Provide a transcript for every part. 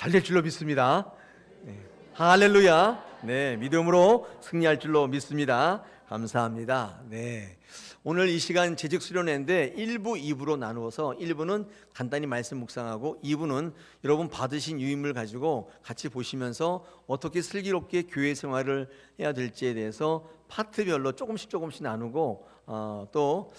잘 될 줄로 믿습니다. 네. 할렐루야. 네, 믿음으로 승리할 줄로 믿습니다. 감사합니다. 네. 오늘 이 시간 재직 수련회인데 1부, 2부로 나누어서 1부는 간단히 말씀 묵상하고 2부는 여러분 받으신 유인물 가지고 같이 보시면서 어떻게 슬기롭게 교회 생활을 해야 될지에 대해서 파트별로 조금씩 나누고 또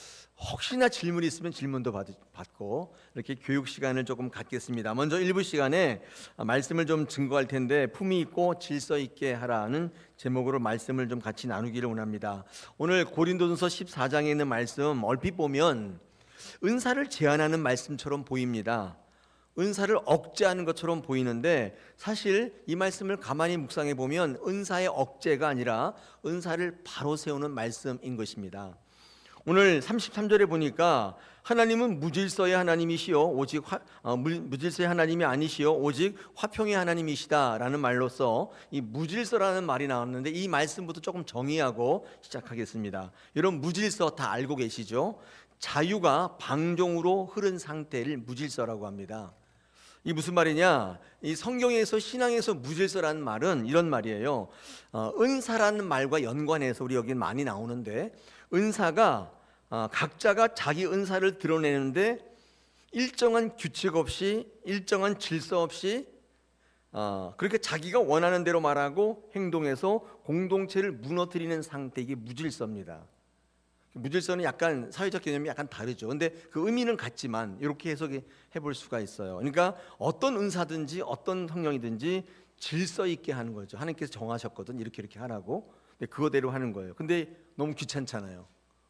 혹시나 질문이 있으면 질문도 받고 이렇게 교육 시간을 조금 갖겠습니다. 먼저 1부 시간에 말씀을 좀 증거할 텐데 품위 있고 질서 있게 하라는 제목으로 말씀을 좀 같이 나누기를 원합니다. 오늘 고린도전서 14장에 있는 말씀 얼핏 보면 은사를 제한하는 말씀처럼 보입니다. 은사를 억제하는 것처럼 보이는데 사실 이 말씀을 가만히 묵상해 보면 은사의 억제가 아니라 은사를 바로 세우는 말씀인 것입니다. 오늘 33절에 보니까 하나님은 무질서의 하나님이시요 오직 무질서의 하나님이 아니시요 오직 화평의 하나님이시다라는 말로써 이 무질서라는 말이 나왔는데 이 말씀부터 조금 정의하고 시작하겠습니다. 여러분 무질서 다 알고 계시죠? 자유가 방종으로 흐른 상태를 무질서라고 합니다. 이 무슨 말이냐? 이 성경에서 신앙에서 무질서라는 말은 이런 말이에요. 은사라는 말과 연관해서 우리 여기 많이 나오는데 은사가 각자가 자기 은사를 드러내는데 일정한 규칙 없이 일정한 질서 없이 그렇게 자기가 원하는 대로 말하고 행동해서 공동체를 무너뜨리는 상태, 이게 무질서입니다. 무질서는 약간 사회적 개념이 약간 다르죠. 근데 그 의미는 같지만 이렇게 해석해 볼 수가 있어요. 그러니까 어떤 은사든지 어떤 성령이든지 질서 있게 하는 거죠. 하나님께서 정하셨거든 이렇게 하라고. 근데 그거대로 하는 거예요. 근데 너무 귀찮잖아요.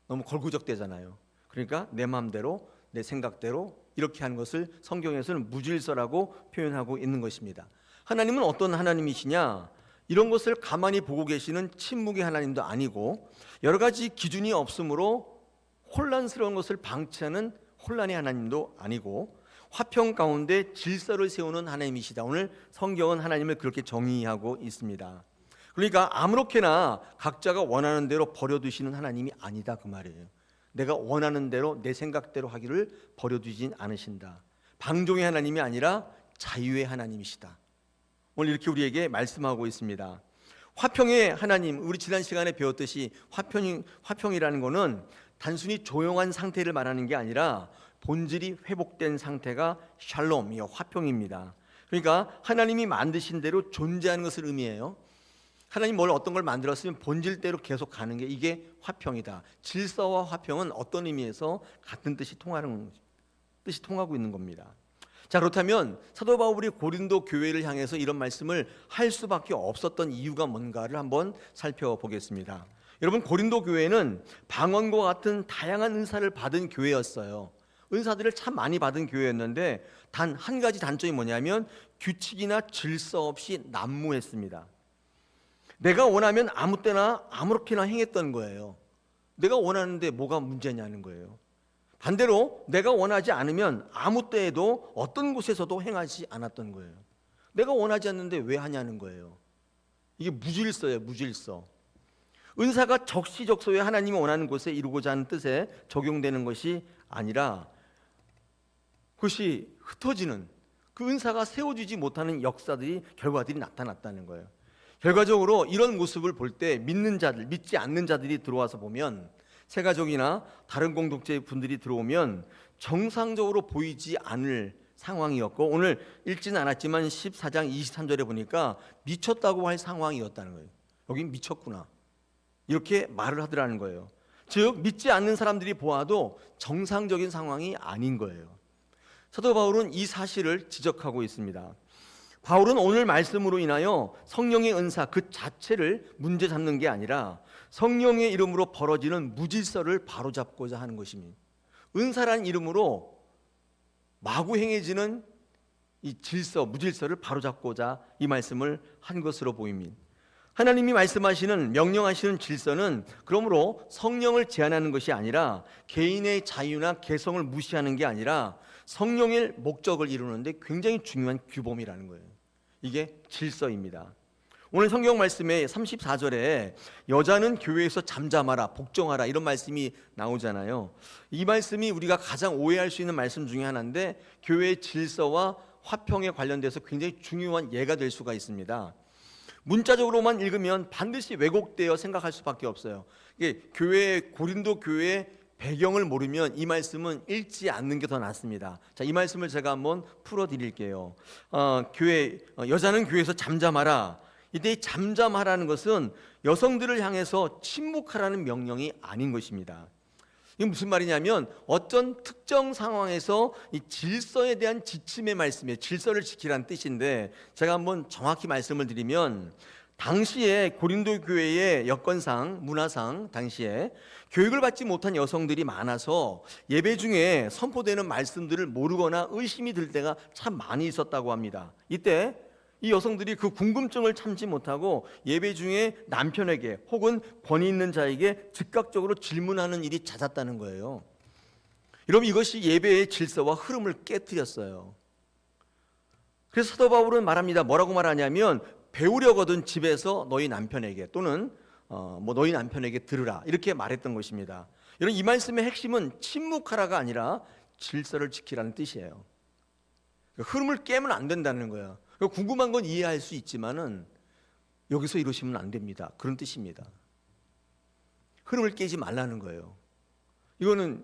너무 걸구적대잖아요. 그러니까 내 마음대로 내 생각대로 이렇게 하는 것을 성경에서는 무질서라고 표현하고 있는 것입니다. 하나님은 어떤 하나님이시냐? 이런 것을 가만히 보고 계시는 침묵의 하나님도 아니고 여러 가지 기준이 없으므로 혼란스러운 것을 방치하는 혼란의 하나님도 아니고 화평 가운데 질서를 세우는 하나님이시다. 오늘 성경은 하나님을 그렇게 정의하고 있습니다. 그러니까 아무렇게나 각자가 원하는 대로 버려두시는 하나님이 아니다 그 말이에요. 내가 원하는 대로 내 생각대로 하기를 버려두진 않으신다. 방종의 하나님이 아니라 자유의 하나님이시다. 오늘 이렇게 우리에게 말씀하고 있습니다. 화평의 하나님, 우리 지난 시간에 배웠듯이 화평이라는 것은 단순히 조용한 상태를 말하는 게 아니라 본질이 회복된 상태가 샬롬이요 화평입니다. 그러니까 하나님이 만드신 대로 존재하는 것을 의미해요. 하나님 어떤 걸 만들었으면 본질대로 계속 가는 게 이게 화평이다. 질서와 화평은 어떤 의미에서 같은 뜻이 통하고 있는 겁니다. 자, 그렇다면 사도 바울이 고린도 교회를 향해서 이런 말씀을 할 수밖에 없었던 이유가 뭔가를 한번 살펴보겠습니다. 여러분 고린도 교회는 방언과 같은 다양한 은사를 받은 교회였어요. 은사들을 참 많이 받은 교회였는데 단 한 가지 단점이 뭐냐면 규칙이나 질서 없이 난무했습니다. 내가 원하면 아무 때나 아무렇게나 행했던 거예요. 내가 원하는데 뭐가 문제냐는 거예요. 반대로 내가 원하지 않으면 아무 때에도 어떤 곳에서도 행하지 않았던 거예요. 내가 원하지 않는데 왜 하냐는 거예요. 이게 무질서예요. 무질서. 은사가 적시적소에 하나님이 원하는 곳에 이루고자 하는 뜻에 적용되는 것이 아니라 그것이 흩어지는 그 은사가 세워지지 못하는 결과들이 나타났다는 거예요. 결과적으로 이런 모습을 볼 때 믿지 않는 자들이 들어와서 보면 세가족이나 다른 공동체 분들이 들어오면 정상적으로 보이지 않을 상황이었고 오늘 읽지는 않았지만 14장 23절에 보니까 미쳤다고 할 상황이었다는 거예요. 여긴 미쳤구나 이렇게 말을 하더라는 거예요. 즉 믿지 않는 사람들이 보아도 정상적인 상황이 아닌 거예요. 사도 바울은 이 사실을 지적하고 있습니다. 바울은 오늘 말씀으로 인하여 성령의 은사 그 자체를 문제 삼는 게 아니라 성령의 이름으로 벌어지는 무질서를 바로잡고자 하는 것입니다. 은사라는 이름으로 마구 행해지는 이 무질서를 바로잡고자 이 말씀을 한 것으로 보입니다. 하나님이 명령하시는 질서는 그러므로 성령을 제한하는 것이 아니라 개인의 자유나 개성을 무시하는 게 아니라 성령의 목적을 이루는데 굉장히 중요한 규범이라는 거예요. 이게 질서입니다. 오늘 성경 말씀에 34절에 여자는 교회에서 잠잠하라, 복종하라 이런 말씀이 나오잖아요. 이 말씀이 우리가 가장 오해할 수 있는 말씀 중에 하나인데 교회의 질서와 화평에 관련돼서 굉장히 중요한 예가 될 수가 있습니다. 문자적으로만 읽으면 반드시 왜곡되어 생각할 수밖에 없어요. 이게 고린도 교회의 배경을 모르면 이 말씀은 읽지 않는 게 더 낫습니다. 자, 이 말씀을 제가 한번 풀어드릴게요. 여자는 교회에서 잠잠하라. 이때 잠잠하라는 것은 여성들을 향해서 침묵하라는 명령이 아닌 것입니다. 이게 무슨 말이냐면 어떤 특정 상황에서 이 질서에 대한 지침의 말씀이에요. 질서를 지키라는 뜻인데, 제가 한번 정확히 말씀을 드리면, 당시에 고린도 교회의 여건상, 문화상 당시에 교육을 받지 못한 여성들이 많아서 예배 중에 선포되는 말씀들을 모르거나 의심이 들 때가 참 많이 있었다고 합니다. 이때 이 여성들이 그 궁금증을 참지 못하고 예배 중에 남편에게 혹은 권위 있는 자에게 즉각적으로 질문하는 일이 잦았다는 거예요. 여러분, 이것이 예배의 질서와 흐름을 깨뜨렸어요. 그래서 사도 바울은 말합니다. 뭐라고 말하냐면, 배우려거든 집에서 너희 남편에게 또는 너희 남편에게 들으라, 이렇게 말했던 것입니다. 여러분, 이 말씀의 핵심은 침묵하라가 아니라 질서를 지키라는 뜻이에요. 흐름을 깨면 안 된다는 거예요. 궁금한 건 이해할 수 있지만은 여기서 이러시면 안 됩니다, 그런 뜻입니다. 흐름을 깨지 말라는 거예요. 이거는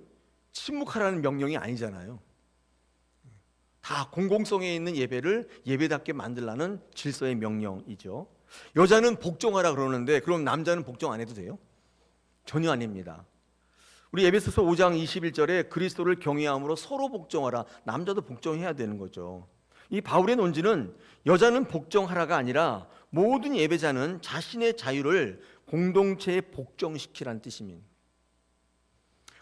침묵하라는 명령이 아니잖아요. 다 공공성에 있는 예배를 예배답게 만들라는 질서의 명령이죠. 여자는 복종하라 그러는데 그럼 남자는 복종 안 해도 돼요? 전혀 아닙니다. 우리 에베소서 5장 21절에 그리스도를 경외함으로 서로 복종하라, 남자도 복종해야 되는 거죠. 이 바울의 논지는 여자는 복종하라가 아니라 모든 예배자는 자신의 자유를 공동체에 복종시키라는 뜻입니다.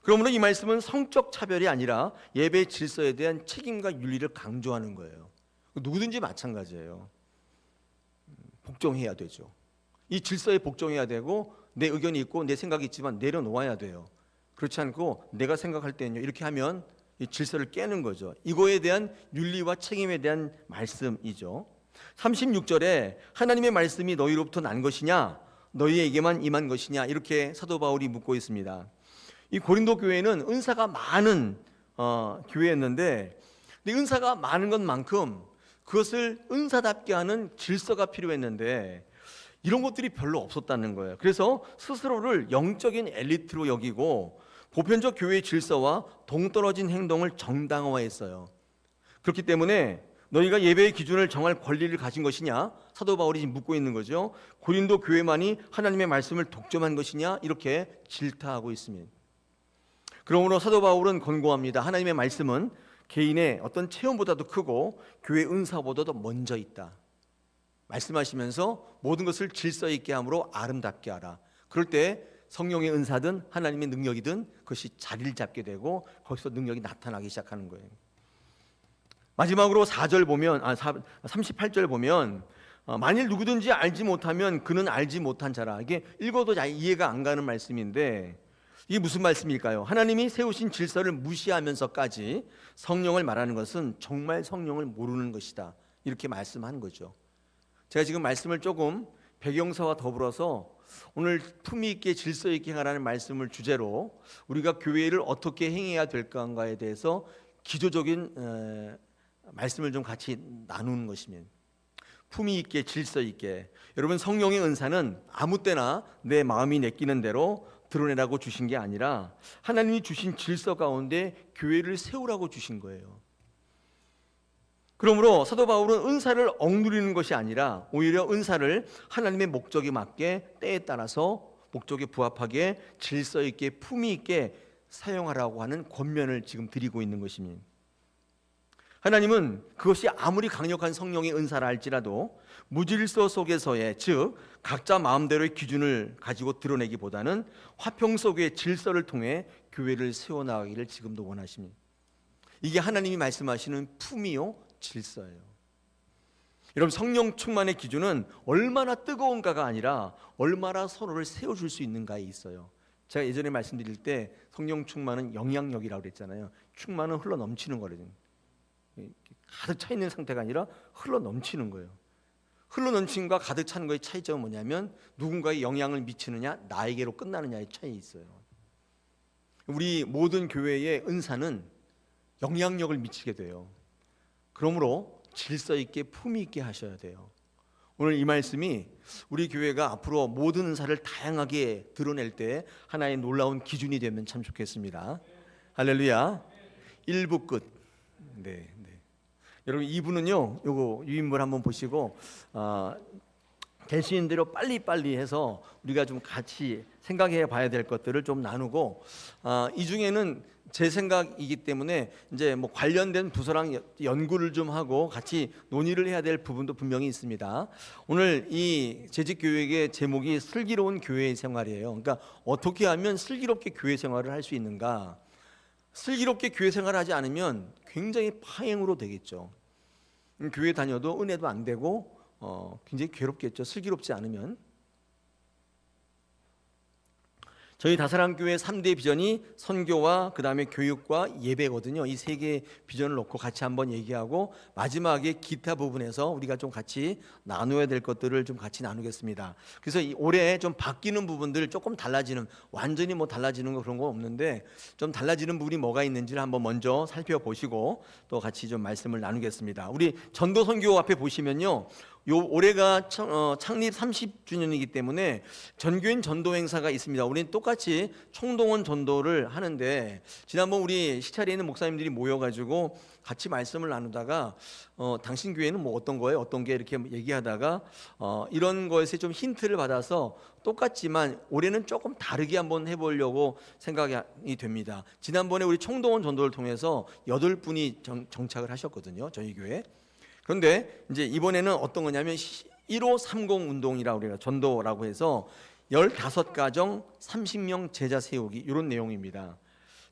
그러므로 이 말씀은 성적 차별이 아니라 예배 질서에 대한 책임과 윤리를 강조하는 거예요. 누구든지 마찬가지예요. 복종해야 되죠. 이 질서에 복종해야 되고, 내 의견이 있고 내 생각이 있지만 내려놓아야 돼요. 그렇지 않고 내가 생각할 때는요, 이렇게 하면 이 질서를 깨는 거죠. 이거에 대한 윤리와 책임에 대한 말씀이죠. 36절에 하나님의 말씀이 너희로부터 난 것이냐, 너희에게만 임한 것이냐, 이렇게 사도 바울이 묻고 있습니다. 이 고린도 교회는 은사가 많은 교회였는데, 은사가 많은 것만큼 그것을 은사답게 하는 질서가 필요했는데 이런 것들이 별로 없었다는 거예요. 그래서 스스로를 영적인 엘리트로 여기고 보편적 교회의 질서와 동떨어진 행동을 정당화했어요. 그렇기 때문에 너희가 예배의 기준을 정할 권리를 가진 것이냐, 사도 바울이 지금 묻고 있는 거죠. 고린도 교회만이 하나님의 말씀을 독점한 것이냐, 이렇게 질타하고 있습니다. 그러므로 사도 바울은 권고합니다. 하나님의 말씀은 개인의 어떤 체험보다도 크고 교회 은사보다도 먼저 있다. 말씀하시면서 모든 것을 질서 있게 함으로 아름답게 하라. 그럴 때 성령의 은사든 하나님의 능력이든 그것이 자리를 잡게 되고 거기서 능력이 나타나기 시작하는 거예요. 마지막으로 38절 보면 만일 누구든지 알지 못하면 그는 알지 못한 자라. 이게 읽어도 이해가 안 가는 말씀인데 이게 무슨 말씀일까요? 하나님이 세우신 질서를 무시하면서까지 성령을 말하는 것은 정말 성령을 모르는 것이다, 이렇게 말씀한 거죠. 제가 지금 말씀을 조금 배경사와 더불어서 오늘 품위 있게 질서 있게 행하라는 말씀을 주제로 우리가 교회를 어떻게 행해야 될까에 대해서 기초적인 말씀을 좀 같이 나누는 것이면, 품위 있게 질서 있게, 여러분, 성령의 은사는 아무 때나 내 마음이 내키는 대로 드러내라고 주신 게 아니라 하나님이 주신 질서 가운데 교회를 세우라고 주신 거예요. 그러므로 사도 바울은 은사를 억누리는 것이 아니라 오히려 은사를 하나님의 목적에 맞게 때에 따라서 목적에 부합하게 질서 있게 품위 있게 사용하라고 하는 권면을 지금 드리고 있는 것입니다. 하나님은 그것이 아무리 강력한 성령의 은사라 할지라도 무질서 속에서의, 즉 각자 마음대로의 기준을 가지고 드러내기보다는 화평 속의 질서를 통해 교회를 세워나가기를 지금도 원하십니다. 이게 하나님이 말씀하시는 품위요 질서예요. 여러분, 성령 충만의 기준은 얼마나 뜨거운가가 아니라 얼마나 서로를 세워줄 수 있는가에 있어요. 제가 예전에 말씀드릴 때 성령 충만은 영향력이라고 그랬잖아요. 충만은 흘러 넘치는 거거든요. 가득 차 있는 상태가 아니라 흘러 넘치는 거예요. 흘러 넘침과 가득 차는 거의 차이점은 뭐냐면 누군가의 영향을 미치느냐, 나에게로 끝나느냐의 차이 있어요. 우리 모든 교회의 은사는 영향력을 미치게 돼요. 그러므로 질서 있게 품위 있게 하셔야 돼요. 오늘 이 말씀이 우리 교회가 앞으로 모든 은사를 다양하게 드러낼 때 하나의 놀라운 기준이 되면 참 좋겠습니다. 할렐루야. 1부 끝. 네. 여러분 2부는요. 요거 유인물 한번 보시고 될 수 있는 대로 빨리빨리 해서 우리가 좀 같이 생각해 봐야 될 것들을 좀 나누고 이 중에는 제 생각이기 때문에 이제 뭐 관련된 부서랑 연구를 좀 하고 같이 논의를 해야 될 부분도 분명히 있습니다. 오늘 이 재직교육의 제목이 슬기로운 교회 생활이에요. 그러니까 어떻게 하면 슬기롭게 교회 생활을 할 수 있는가? 슬기롭게 교회 생활을 하지 않으면 굉장히 파행으로 되겠죠. 교회 다녀도 은혜도 안 되고 굉장히 괴롭겠죠. 슬기롭지 않으면. 저희 다사랑교회 3대 비전이 선교와 그 다음에 교육과 예배거든요. 이 세 개의 비전을 놓고 같이 한번 얘기하고 마지막에 기타 부분에서 우리가 좀 같이 나눠야 될 것들을 좀 같이 나누겠습니다. 그래서 올해 좀 바뀌는 부분들 조금 달라지는, 완전히 뭐 달라지는 거 그런 거 없는데 좀 달라지는 부분이 뭐가 있는지를 한번 먼저 살펴보시고 또 같이 좀 말씀을 나누겠습니다. 우리 전도 선교 앞에 보시면요. 올해가 창립 30주년이기 때문에 전교인 전도 행사가 있습니다. 우리는 똑같이 총동원 전도를 하는데 지난번 우리 시찰에 있는 목사님들이 모여가지고 같이 말씀을 나누다가 당신 교회는 뭐 어떤 거예요? 어떤 게 이렇게 얘기하다가 이런 것에 좀 힌트를 받아서 똑같지만 올해는 조금 다르게 한번 해보려고 생각이 됩니다. 지난번에 우리 총동원 전도를 통해서 8분이 정착을 하셨거든요. 저희 교회. 그런데 이제 이번에는 어떤 거냐면 1530 운동이라고 그래요. 전도라고 해서 15가정 30명 제자 세우기 이런 내용입니다.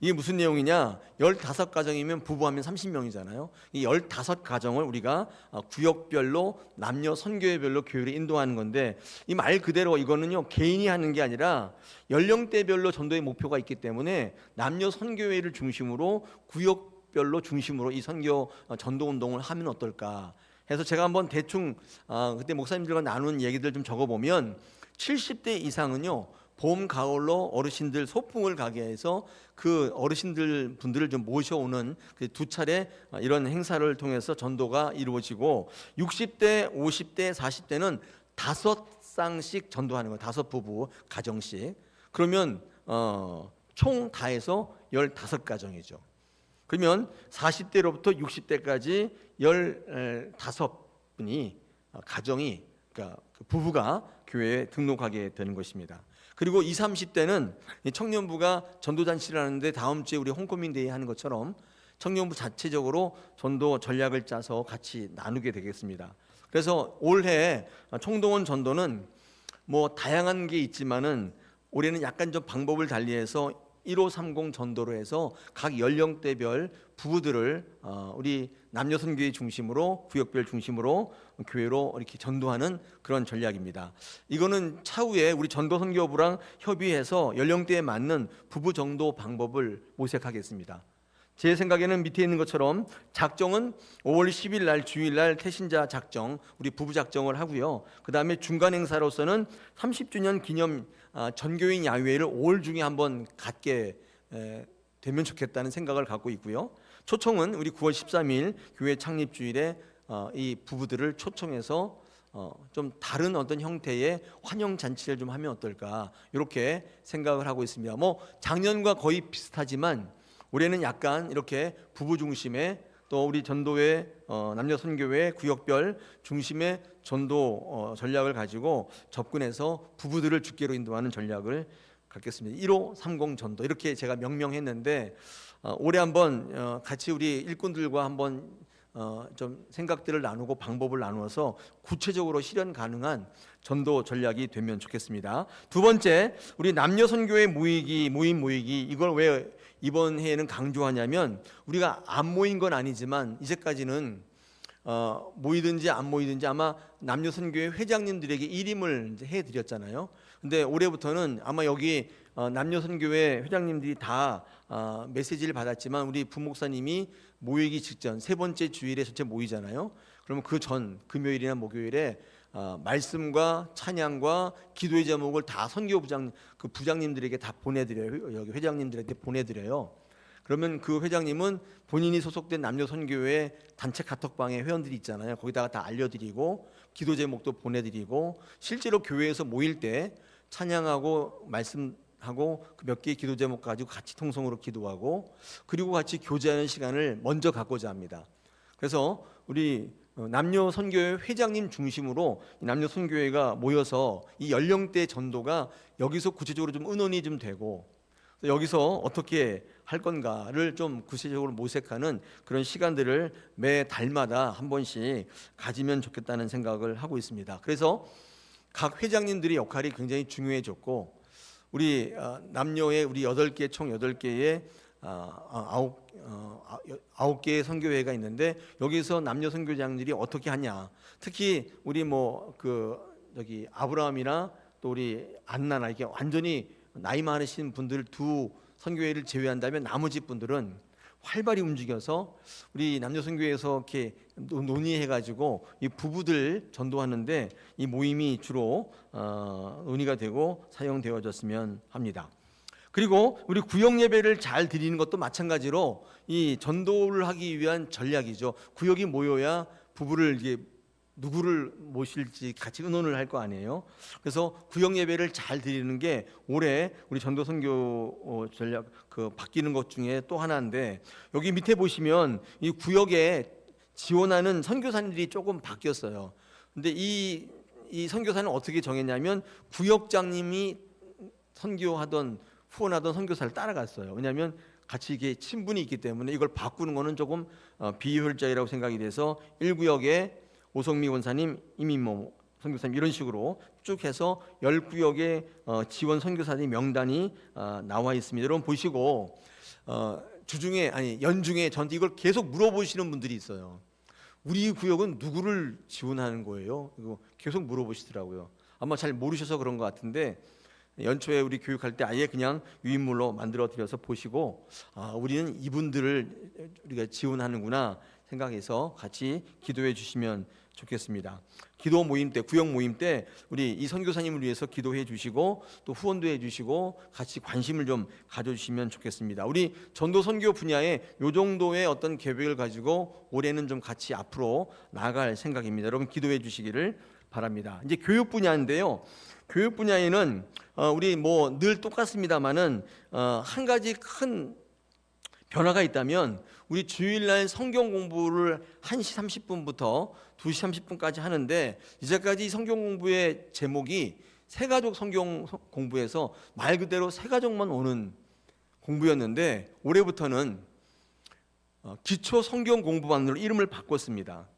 이게 무슨 내용이냐? 15가정이면 부부하면 30명이잖아요. 이 15가정을 우리가 구역별로 남녀 선교회별로 교회를 인도하는 건데 이 말 그대로 이거는요 개인이 하는 게 아니라 연령대별로 전도의 목표가 있기 때문에 남녀 선교회를 중심으로 구역별로 중심으로 이 선교 전도 운동을 하면 어떨까 해서 제가 한번 대충 그때 목사님들과 나눈 얘기들 좀 적어보면 70대 이상은요 봄 가을로 어르신들 소풍을 가게 해서 그 어르신들 분들을 좀 모셔오는 그 2차례 이런 행사를 통해서 전도가 이루어지고 60대, 50대, 40대는 5쌍씩 전도하는 거예요. 5부부 가정씩. 그러면 총 다 해서 15가정이죠. 그러면 40대로부터 60대까지 15분이 가정이 그러니까 부부가 교회에 등록하게 되는 것입니다. 그리고 20, 30대는 청년부가 전도잔치를 하는데 다음 주에 우리 홈커밍데이 하는 것처럼 청년부 자체적으로 전도 전략을 짜서 같이 나누게 되겠습니다. 그래서 올해 총동원 전도는 뭐 다양한 게 있지만은 올해는 약간 좀 방법을 달리해서 1530 전도로 해서 각 연령대별 부부들을 우리 남녀선교회 중심으로 구역별 중심으로 교회로 이렇게 전도하는 그런 전략입니다. 이거는 차후에 우리 전도선교부랑 협의해서 연령대에 맞는 부부 전도 방법을 모색하겠습니다. 제 생각에는 밑에 있는 것처럼 작정은 5월 10일 날 주일 날 태신자 작정, 우리 부부 작정을 하고요. 그 다음에 중간 행사로서는 30주년 기념 전교인 야유회를 5월 중에 한번 갖게 되면 좋겠다는 생각을 갖고 있고요. 초청은 우리 9월 13일 교회 창립 주일에 이 부부들을 초청해서 좀 다른 어떤 형태의 환영 잔치를 좀 하면 어떨까 이렇게 생각을 하고 있습니다. 뭐 작년과 거의 비슷하지만 올해는 약간 이렇게 부부 중심의 또 우리 전도회 남녀 선교회 구역별 중심의 전도 전략을 가지고 접근해서 부부들을 주께로 인도하는 전략을 갖겠습니다. 1530 전도 이렇게 제가 명명했는데 올해 한번 같이 우리 일꾼들과 한번 좀 생각들을 나누고 방법을 나누어서 구체적으로 실현 가능한 전도 전략이 되면 좋겠습니다. 두 번째, 우리 남녀 선교회 모이기 이걸 왜 이번 해에는 강조하냐면 우리가 안 모인 건 아니지만 이제까지는 모이든지 안 모이든지 아마 남녀 선교회 회장님들에게 일임을 해드렸잖아요. 근데 올해부터는 아마 여기 남녀 선교회 회장님들이 다 메시지를 받았지만 우리 부목사님이 모이기 직전 세 번째 주일에 전체 모이잖아요. 그러면 그 전 금요일이나 목요일에 말씀과 찬양과 기도의 제목을 다 선교부장 그 부장님들에게 다 보내드려요. 여기 회장님들한테 보내드려요. 그러면 그 회장님은 본인이 소속된 남녀 선교회 단체 카톡방에 회원들이 있잖아요. 거기다가 다 알려드리고 기도 제목도 보내드리고 실제로 교회에서 모일 때 찬양하고 말씀하고 그 몇 개의 기도 제목 가지고 같이 통성으로 기도하고 그리고 같이 교제하는 시간을 먼저 갖고자 합니다. 그래서 우리 남녀 선교회 회장님 중심으로 남녀 선교회가 모여서 이 연령대 전도가 여기서 구체적으로 좀 의논이 좀 되고 여기서 어떻게 할 건가를 좀 구체적으로 모색하는 그런 시간들을 매 달마다 한 번씩 가지면 좋겠다는 생각을 하고 있습니다. 그래서 각 회장님들의 역할이 굉장히 중요해졌고 우리 남녀의 우리 8개 총 8개의 9개의 선교회가 있는데 여기서 남녀 선교장들이 어떻게 하냐. 특히 우리 여기 아브라함이나 또 우리 안나나 이게 완전히 나이 많으신 분들 두 선교회를 제외한다면 나머지 분들은 활발히 움직여서 우리 남녀 선교회에서 이렇게 논의해가지고 이 부부들 전도하는데 이 모임이 주로 논의가 되고 사용되어졌으면 합니다. 그리고 우리 구역 예배를 잘 드리는 것도 마찬가지로 이 전도를 하기 위한 전략이죠. 구역이 모여야 부부를 이게 누구를 모실지 같이 의논을 할 거 아니에요. 그래서 구역 예배를 잘 드리는 게 올해 우리 전도 선교 전략 바뀌는 것 중에 또 하나인데 여기 밑에 보시면 이 구역에 지원하는 선교사님들이 조금 바뀌었어요. 근데 이 선교사는 어떻게 정했냐면 구역장님이 선교하던 후원하던 선교사를 따라갔어요. 왜냐하면 같이 이게 친분이 있기 때문에 이걸 바꾸는 거는 조금 비효율적이라고 생각이 돼서 1구역에 오성미 원사님, 이민모 선교사님 이런 식으로 쭉 해서 10구역의 지원 선교사님 명단이 나와 있습니다. 여러분 보시고 연중에 저한테 이걸 계속 물어보시는 분들이 있어요. 우리 구역은 누구를 지원하는 거예요? 이거 계속 물어보시더라고요. 아마 잘 모르셔서 그런 것 같은데 연초에 우리 교육할 때 아예 그냥 유인물로 만들어 드려서 보시고 우리는 이분들을 우리가 지원하는구나 생각해서 같이 기도해 주시면 좋겠습니다. 기도 모임 때, 구역 모임 때 우리 이 선교사님을 위해서 기도해 주시고 또 후원도 해 주시고 같이 관심을 좀 가져주시면 좋겠습니다. 우리 전도 선교 분야에 이 정도의 어떤 계획을 가지고 올해는 좀 같이 앞으로 나아갈 생각입니다. 여러분 기도해 주시기를 바랍니다. 이제 교육 분야인데요. 교육 분야에는 우리 늘 똑같습니다만은 한 가지 큰 변화가 있다면 우리 주일날 성경 공부를 1시 30분부터 2시 30분까지 하는데 이제까지 성경 공부의 제목이 새가족 성경 공부에서 말 그대로 새가족만 오는 공부였는데 올해부터는 기초 성경 공부반으로 이름을 바꿨습니다.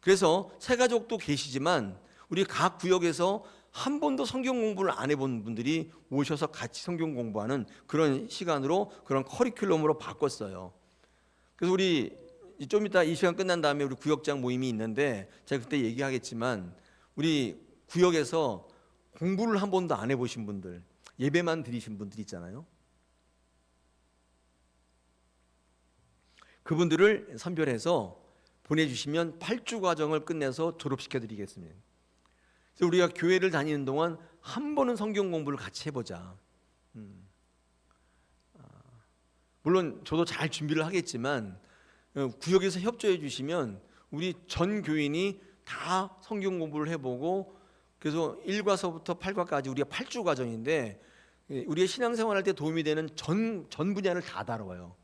그래서 새가족도 계시지만 우리 각 구역에서 한 번도 성경 공부를 안 해본 분들이 오셔서 같이 성경 공부하는 그런 시간으로 그런 커리큘럼으로 바꿨어요. 그래서 우리 좀 이따 이 시간 끝난 다음에 우리 구역장 모임이 있는데 제가 그때 얘기하겠지만 우리 구역에서 공부를 한 번도 안 해보신 분들, 예배만 드리신 분들 있잖아요. 그분들을 선별해서 보내주시면 8주 과정을 끝내서 졸업시켜 드리겠습니다. 그래서 우리가 교회를 다니는 동안 한 번은 성경 공부를 같이 해보자. 물론 저도 잘 준비를 하겠지만 구역에서 협조해 주시면 우리 전 교인이 다 성경 공부를 해보고 그래서 1과서부터 8과까지 우리가 8주 과정인데 우리의 신앙생활할 때 도움이 되는 전 분야를 다 다뤄요.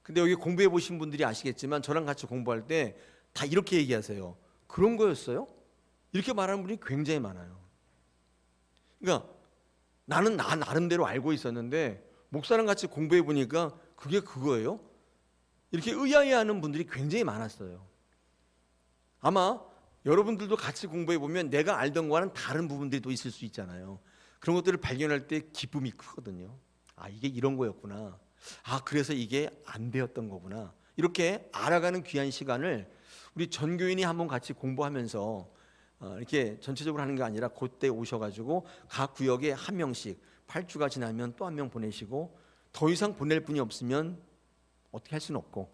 근데 여기 공부해 보신 분들이 아시겠지만 저랑 같이 공부할 때 다 이렇게 얘기하세요. 그런 거였어요? 이렇게 말하는 분이 굉장히 많아요. 그러니까 나는 나 나름대로 알고 있었는데 목사랑 같이 공부해 보니까 그게 그거예요? 이렇게 의아해하는 분들이 굉장히 많았어요. 아마 여러분들도 같이 공부해 보면 내가 알던 거와는 다른 부분들이 또 있을 수 있잖아요. 그런 것들을 발견할 때 기쁨이 크거든요. 이게 이런 거였구나. 그래서 이게 안 되었던 거구나. 이렇게 알아가는 귀한 시간을 우리 전교인이 한번 같이 공부하면서 이렇게 전체적으로 하는 게 아니라 그때 오셔가지고 각 구역에 한 명씩 8주가 지나면 또 한 명 보내시고 더 이상 보낼 분이 없으면 어떻게 할 수는 없고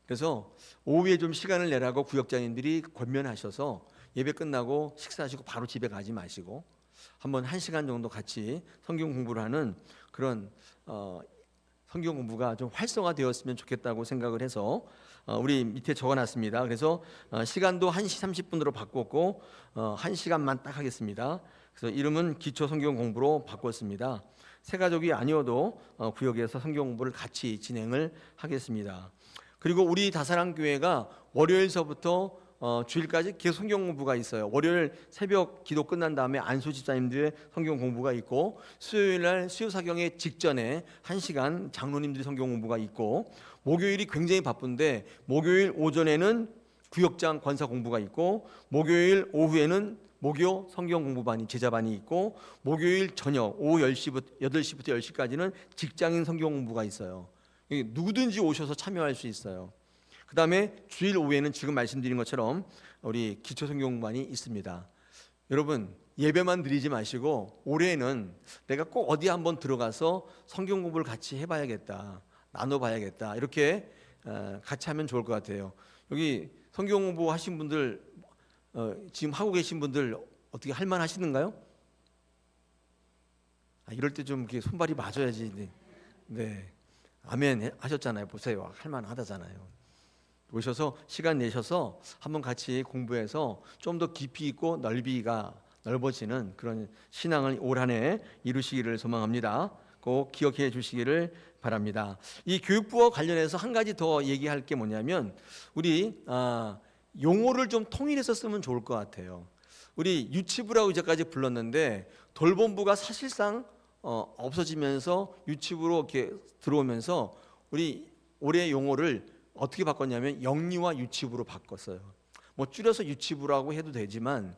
그래서 오후에 좀 시간을 내라고 구역장님들이 권면하셔서 예배 끝나고 식사하시고 바로 집에 가지 마시고 한번 1시간 정도 같이 성경 공부를 하는 그런 성경 공부가 좀 활성화되었으면 좋겠다고 생각을 해서 우리 밑에 적어놨습니다. 그래서 시간도 1시 30분으로 바꿨고 1시간만 딱 하겠습니다. 그래서 이름은 기초 성경 공부로 바꿨습니다. 세 가족이 아니어도 구역에서 성경 공부를 같이 진행을 하겠습니다. 그리고 우리 다사랑 교회가 월요일서부터 주일까지 계속 성경 공부가 있어요. 월요일 새벽 기도 끝난 다음에 안수 집사님들의 성경 공부가 있고, 수요일 날 수요사경의 직전에 1시간 장로님들의 성경 공부가 있고, 목요일이 굉장히 바쁜데 목요일 오전에는 구역장 권사 공부가 있고, 목요일 오후에는 목요 성경 공부반이 제자반이 있고, 목요일 저녁 오후 8시부터 10시까지는 직장인 성경 공부가 있어요. 누구든지 오셔서 참여할 수 있어요. 그 다음에 주일 오후에는 지금 말씀드린 것처럼 우리 기초 성경 공부반이 있습니다. 여러분, 예배만 드리지 마시고 올해는 내가 꼭 어디 한번 들어가서 성경 공부를 같이 해봐야겠다, 나눠봐야겠다, 이렇게 같이 하면 좋을 것 같아요. 여기 성경 공부 하신 분들, 지금 하고 계신 분들 어떻게 할만 하시는가요? 이럴 때 좀 손발이 맞아야지. 네, 아멘 하셨잖아요. 보세요, 할만 하다잖아요. 오셔서 시간 내셔서 한번 같이 공부해서 좀 더 깊이 있고 넓이가 넓어지는 그런 신앙을 올 한 해 이루시기를 소망합니다. 꼭 기억해 주시기를 바랍니다. 이 교육부와 관련해서 한 가지 더 얘기할 게 뭐냐면, 우리 용어를 좀 통일해서 쓰면 좋을 것 같아요. 우리 유치부라고 이제까지 불렀는데 돌봄부가 사실상 없어지면서 유치부로 이렇게 들어오면서 우리 올해 용어를 어떻게 바꿨냐면 영유아 유치부로 바꿨어요. 뭐 줄여서 유치부라고 해도 되지만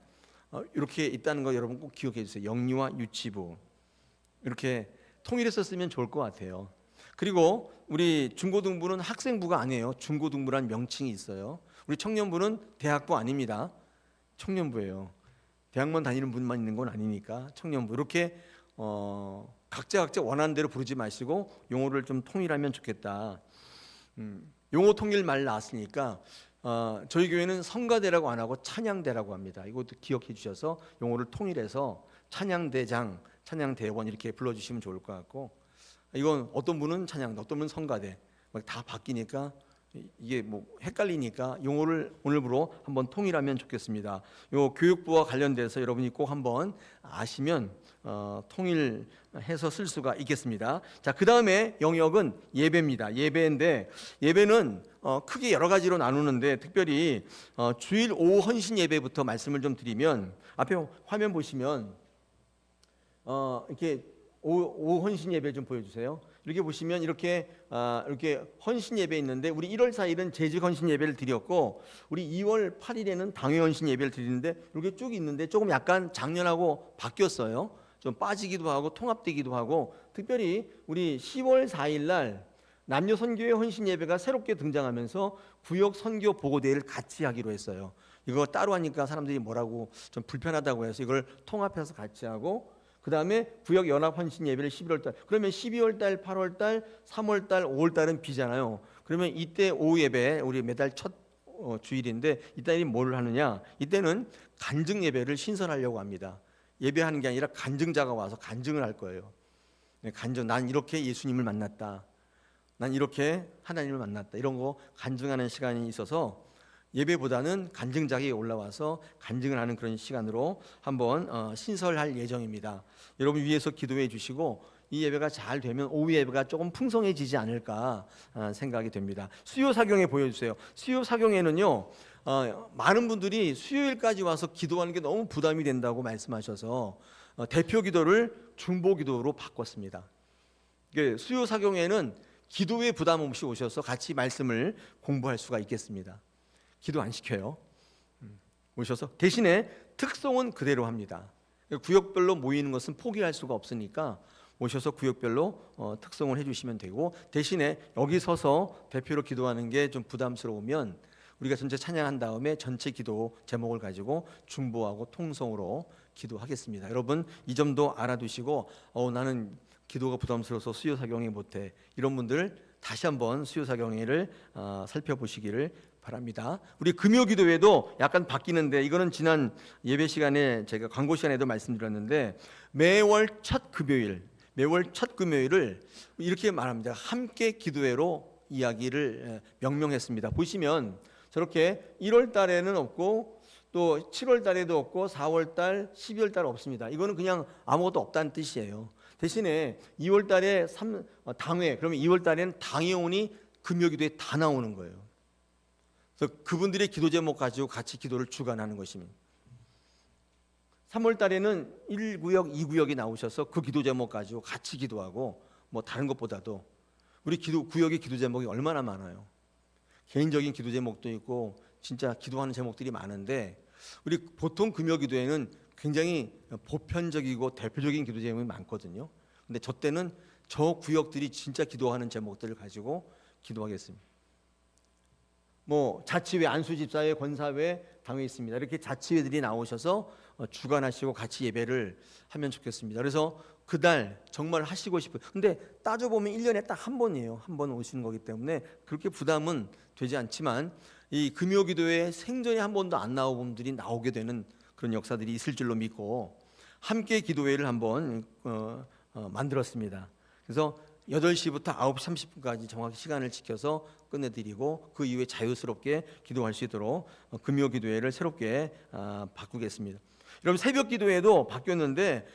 이렇게 있다는 거 여러분 꼭 기억해 주세요. 영유아 유치부, 이렇게 통일해서 쓰면 좋을 것 같아요. 그리고 우리 중고등부는 학생부가 아니에요. 중고등부란 명칭이 있어요. 우리 청년부는 대학부 아닙니다. 청년부예요. 대학만 다니는 분만 있는 건 아니니까 청년부. 이렇게 각자 원하는 대로 부르지 마시고 용어를 좀 통일하면 좋겠다. 용어 통일 말 나왔으니까 저희 교회는 성가대라고 안 하고 찬양대라고 합니다. 이것도 기억해 주셔서 용어를 통일해서 찬양대장, 찬양대원 이렇게 불러주시면 좋을 것 같고, 이건 어떤 분은 찬양대, 어떤 분은 성가대, 다 바뀌니까 이게 뭐 헷갈리니까 용어를 오늘부로 한번 통일하면 좋겠습니다. 요 교육부와 관련돼서 여러분이 꼭 한번 아시면 통일해서 쓸 수가 있겠습니다. 자, 그 다음에 영역은 예배입니다. 예배인데 예배는 크게 여러 가지로 나누는데 특별히 주일 오후 헌신 예배부터 말씀을 좀 드리면, 앞에 화면 보시면 이렇게 오후 헌신 예배 좀 보여주세요. 이렇게 보시면 이렇게 헌신 예배 있는데, 우리 1월 4일은 재직 헌신 예배를 드렸고, 우리 2월 8일에는 당회 헌신 예배를 드리는데 이렇게 쭉 있는데 조금 약간 작년하고 바뀌었어요. 좀 빠지기도 하고 통합되기도 하고, 특별히 우리 10월 4일 날 남녀 선교회 헌신 예배가 새롭게 등장하면서 구역 선교 보고대회를 같이 하기로 했어요. 이거 따로 하니까 사람들이 뭐라고 좀 불편하다고 해서 이걸 통합해서 같이 하고, 그 다음에 구역 연합 헌신 예배를 11월 달. 그러면 12월 달, 8월 달, 3월 달, 5월 달은 비잖아요. 그러면 이때 오후 예배, 우리 매달 첫 주일인데 이때는 뭘 하느냐? 이때는 간증 예배를 신설하려고 합니다. 예배하는 게 아니라 간증자가 와서 간증을 할 거예요. 간증, 난 이렇게 예수님을 만났다, 난 이렇게 하나님을 만났다, 이런 거 간증하는 시간이 있어서 예배보다는 간증자가 올라와서 간증을 하는 그런 시간으로 한번 신설할 예정입니다. 여러분 위해서 기도해 주시고 이 예배가 잘 되면 오후 예배가 조금 풍성해지지 않을까 생각이 됩니다. 수요 사경에 보여주세요. 수요 사경에는요, 많은 분들이 수요일까지 와서 기도하는 게 너무 부담이 된다고 말씀하셔서 대표 기도를 중보 기도로 바꿨습니다. 수요 사경에는 기도에 부담 없이 오셔서 같이 말씀을 공부할 수가 있겠습니다. 기도 안 시켜요. 오셔서 대신에 특성은 그대로 합니다. 구역별로 모이는 것은 포기할 수가 없으니까 오셔서 구역별로 특성을 해주시면 되고, 대신에 여기 서서 대표로 기도하는 게 좀 부담스러우면 우리가 전체 찬양한 다음에 전체 기도 제목을 가지고 중보하고 통성으로 기도하겠습니다. 여러분 이 점도 알아두시고 나는 기도가 부담스러워서 수요사경회 못해, 이런 분들 다시 한번 수요사경회를 살펴보시기를 바랍니다. 우리 금요기도회도 약간 바뀌는데, 이거는 지난 예배 시간에 제가 광고 시간에도 말씀드렸는데 매월 첫 금요일, 매월 첫 금요일을 이렇게 말합니다. 함께 기도회로 이야기를 명명했습니다. 보시면 저렇게 1월 달에는 없고 또 7월 달에도 없고 4월 달, 12월 달 없습니다. 이거는 그냥 아무것도 없다는 뜻이에요. 대신에 2월 달에 당회, 그러면 2월 달에는 당회원이 금요기도에 다 나오는 거예요. 그래서 그분들의 기도 제목 가지고 같이 기도를 주관하는 것입니다. 3월 달에는 1구역, 2구역이 나오셔서 그 기도 제목 가지고 같이 기도하고 뭐 다른 것보다도 우리 구역의 기도 제목이 얼마나 많아요. 개인적인 기도 제목도 있고 진짜 기도하는 제목들이 많은데 우리 보통 금요 기도에는 굉장히 보편적이고 대표적인 기도 제목이 많거든요. 근데 저 때는 저 구역들이 진짜 기도하는 제목들을 가지고 기도하겠습니다. 뭐 자치회, 안수집사회, 권사회, 당회 있습니다. 이렇게 자치회들이 나오셔서 주관하시고 같이 예배를 하면 좋겠습니다. 그래서 그날 정말 하시고 싶어요. 근데 따져보면 1년에 딱 한 번이에요. 한 번 오시는 거기 때문에 그렇게 부담은 되지 않지만 이 금요기도에 생전에 한 번도 안 나온 분들이 나오게 되는 그런 역사들이 있을 줄로 믿고 함께 기도회를 한번 만들었습니다. 그래서 8시부터 9시 30분까지 정확히 시간을 지켜서 끝내드리고 그 이후에 자유스럽게 기도할 수 있도록 금요 기도회를 새롭게 바꾸겠습니다. 여러분 새벽 기도회도 바뀌었는데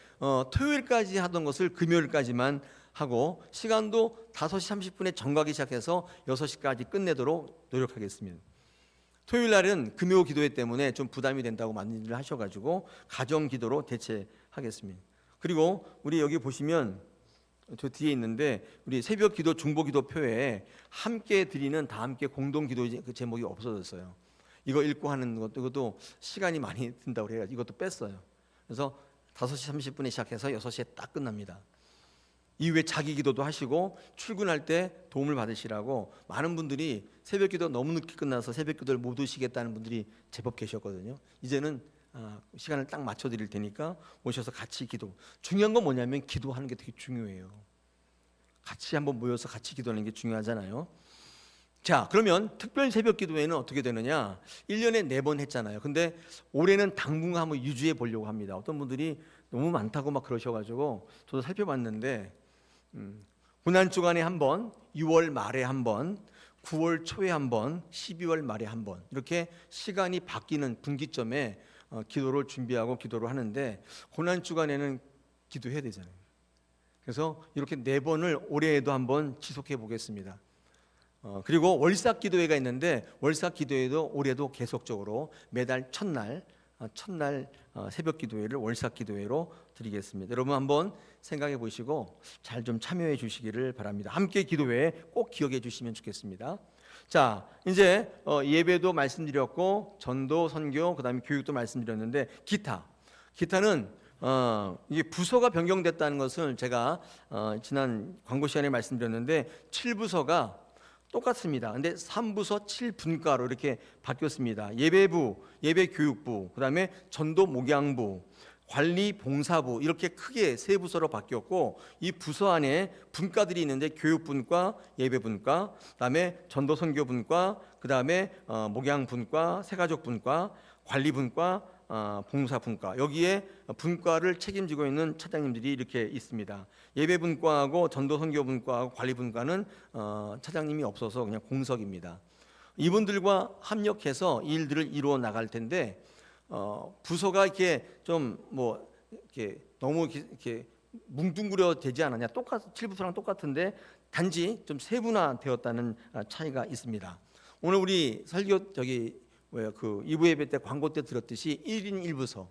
토요일까지 하던 것을 금요일까지만 하고 시간도 5시 30분에 정각이 시작해서 6시까지 끝내도록 노력하겠습니다. 토요일 날은 금요 기도회 때문에 좀 부담이 된다고 많은 일을 하셔가지고 가정 기도로 대체하겠습니다. 그리고 우리 여기 보시면 저 뒤에 있는데 우리 새벽 기도 중보 기도표에 함께 드리는 다 함께 공동 기도 그 제목이 없어졌어요. 이거 읽고 하는 것도 이것도 시간이 많이 든다고 해가지고 이것도 뺐어요. 그래서 5시 30분에 시작해서 6시에 딱 끝납니다. 이후에 자기 기도도 하시고 출근할 때 도움을 받으시라고 많은 분들이 새벽 기도 너무 늦게 끝나서 새벽 기도를 못 오시겠다는 분들이 제법 계셨거든요. 이제는 시간을 딱 맞춰 드릴 테니까 오셔서 같이 기도. 중요한 건 뭐냐면 기도하는 게 되게 중요해요. 같이 한번 모여서 같이 기도하는 게 중요하잖아요. 자, 그러면 특별 새벽 기도회는 어떻게 되느냐? 1년에 4번 했잖아요. 근데 올해는 당분간 한번 유지해 보려고 합니다. 어떤 분들이 너무 많다고 막 그러셔가지고 저도 살펴봤는데 고난 주간에 한 번, 6월 말에 한 번, 9월 초에 한 번, 12월 말에 한 번 이렇게 시간이 바뀌는 분기점에 기도를 준비하고 기도를 하는데 고난 주간에는 기도해야 되잖아요. 그래서 이렇게 4번을 올해에도 한번 지속해 보겠습니다. 그리고 월삭 기도회가 있는데 월삭 기도회도 올해도 계속적으로 매달 첫날 새벽 기도회를 월삭 기도회로 드리겠습니다. 여러분 한번 생각해 보시고 잘 좀 참여해 주시기를 바랍니다. 함께 기도회 꼭 기억해 주시면 좋겠습니다. 자, 이제 예배도 말씀드렸고 전도, 선교, 그다음에 교육도 말씀드렸는데 기타는 이게 부서가 변경됐다는 것을 제가 지난 광고 시간에 말씀드렸는데 7부서가 똑같습니다. 근데 3부서 7분과로 이렇게 바뀌었습니다. 예배부, 예배교육부, 그다음에 전도 목양부, 관리 봉사부 이렇게 크게 3부서로 바뀌었고 이 부서 안에 분과들이 있는데 교육분과, 예배분과, 그다음에 전도 선교분과, 그다음에 목양분과, 새가족분과, 관리분과, 봉사분과 여기에 분과를 책임지고 있는 차장님들이 이렇게 있습니다. 예배분과하고 전도선교분과하고 관리분과는 차장님이 없어서 그냥 공석입니다. 이분들과 합력해서 이 일들을 이루어 나갈 텐데 부서가 이렇게 좀 뭐 이렇게 너무 이렇게 뭉뚱그려 되지 않았냐? 7부서랑 똑같은데 단지 좀 세분화되었다는 차이가 있습니다. 오늘 우리 설교 그 2부 예배 때 광고 때 들었듯이 1인 1부서.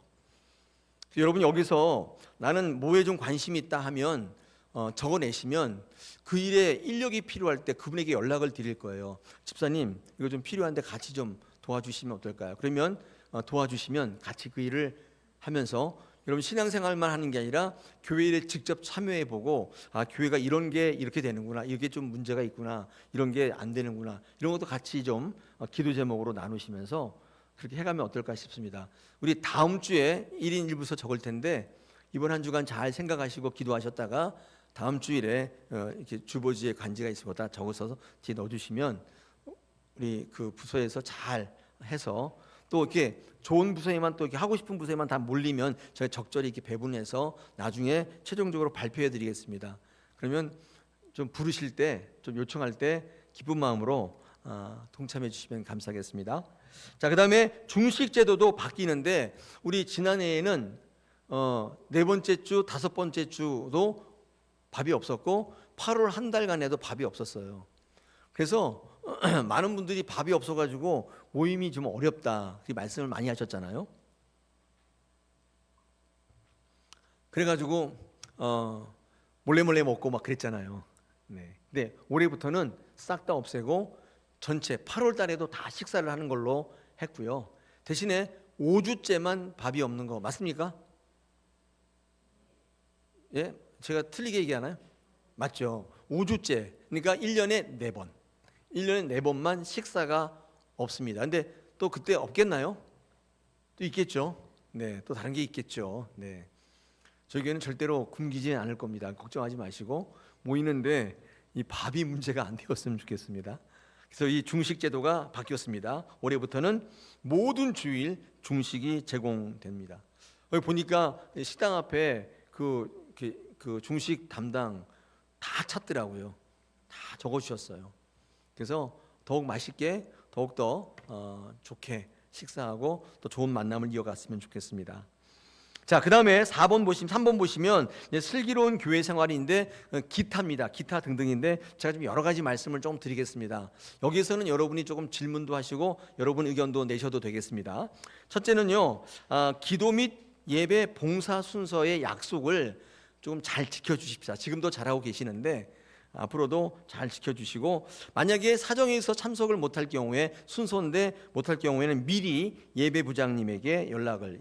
여러분 여기서 나는 뭐에 좀 관심이 있다 하면 적어내시면 그 일에 인력이 필요할 때 그분에게 연락을 드릴 거예요. 집사님 이거 좀 필요한데 같이 좀 도와주시면 어떨까요? 그러면 도와주시면 같이 그 일을 하면서 여러분 신앙생활만 하는 게 아니라 교회 일에 직접 참여해보고 교회가 이런 게 이렇게 되는구나, 이게 좀 문제가 있구나, 이런 게 안 되는구나, 이런 것도 같이 좀 기도 제목으로 나누시면서 그렇게 해가면 어떨까 싶습니다. 우리 다음 주에 1인 1부서 적을 텐데 이번 한 주간 잘 생각하시고 기도하셨다가 다음 주일에 이렇게 주보지에 관지가 있으면 다 적어서 뒤에 넣어주시면 우리 그 부서에서 잘 해서 또 이렇게 좋은 부서에만 또 이렇게 하고 싶은 부서에만 다 몰리면 저희 적절히 이렇게 배분해서 나중에 최종적으로 발표해 드리겠습니다. 그러면 좀 부르실 때, 좀 요청할 때 기쁜 마음으로 동참해 주시면 감사하겠습니다. 자, 그다음에 중식 제도도 바뀌는데 우리 지난해에는 네 번째 주, 다섯 번째 주도 밥이 없었고 8월 한 달간에도 밥이 없었어요. 그래서 많은 분들이 밥이 없어가지고 모임이 좀 어렵다 그 말씀을 많이 하셨잖아요. 그래가지고 몰래 먹고 막 그랬잖아요. 네. 근데 올해부터는 싹 다 없애고 전체 8월 달에도 다 식사를 하는 걸로 했고요. 대신에 5주째만 밥이 없는 거 맞습니까? 예? 제가 틀리게 얘기하나요? 맞죠. 5주째. 그러니까 1년에 4번. 1년에 4번만 식사가 없습니다. 근데 또 그때 없겠나요? 또 있겠죠. 네. 또 다른 게 있겠죠. 네. 저희 교회는 절대로 굶기지는 않을 겁니다. 걱정하지 마시고 모이는데 이 밥이 문제가 안 되었으면 좋겠습니다. 그래서 이 중식 제도가 바뀌었습니다. 올해부터는 모든 주일 중식이 제공됩니다. 여기 보니까 식당 앞에 그 중식 담당 다 찾더라고요. 다 적어주셨어요. 그래서 더욱 맛있게 더욱더 좋게 식사하고 또 좋은 만남을 이어갔으면 좋겠습니다. 자, 그 다음에 3번 보시면 슬기로운 교회 생활인데 기타입니다. 기타 등등인데 제가 좀 여러 가지 말씀을 좀 드리겠습니다. 여기서는 여러분이 조금 질문도 하시고 여러분 의견도 내셔도 되겠습니다. 첫째는요, 기도 및 예배 봉사 순서의 약속을 조금 잘 지켜주십시오. 지금도 잘하고 계시는데 앞으로도 잘 지켜주시고, 만약에 사정에서 참석을 못할 경우에 순서인데 못할 경우에는 미리 예배부장님에게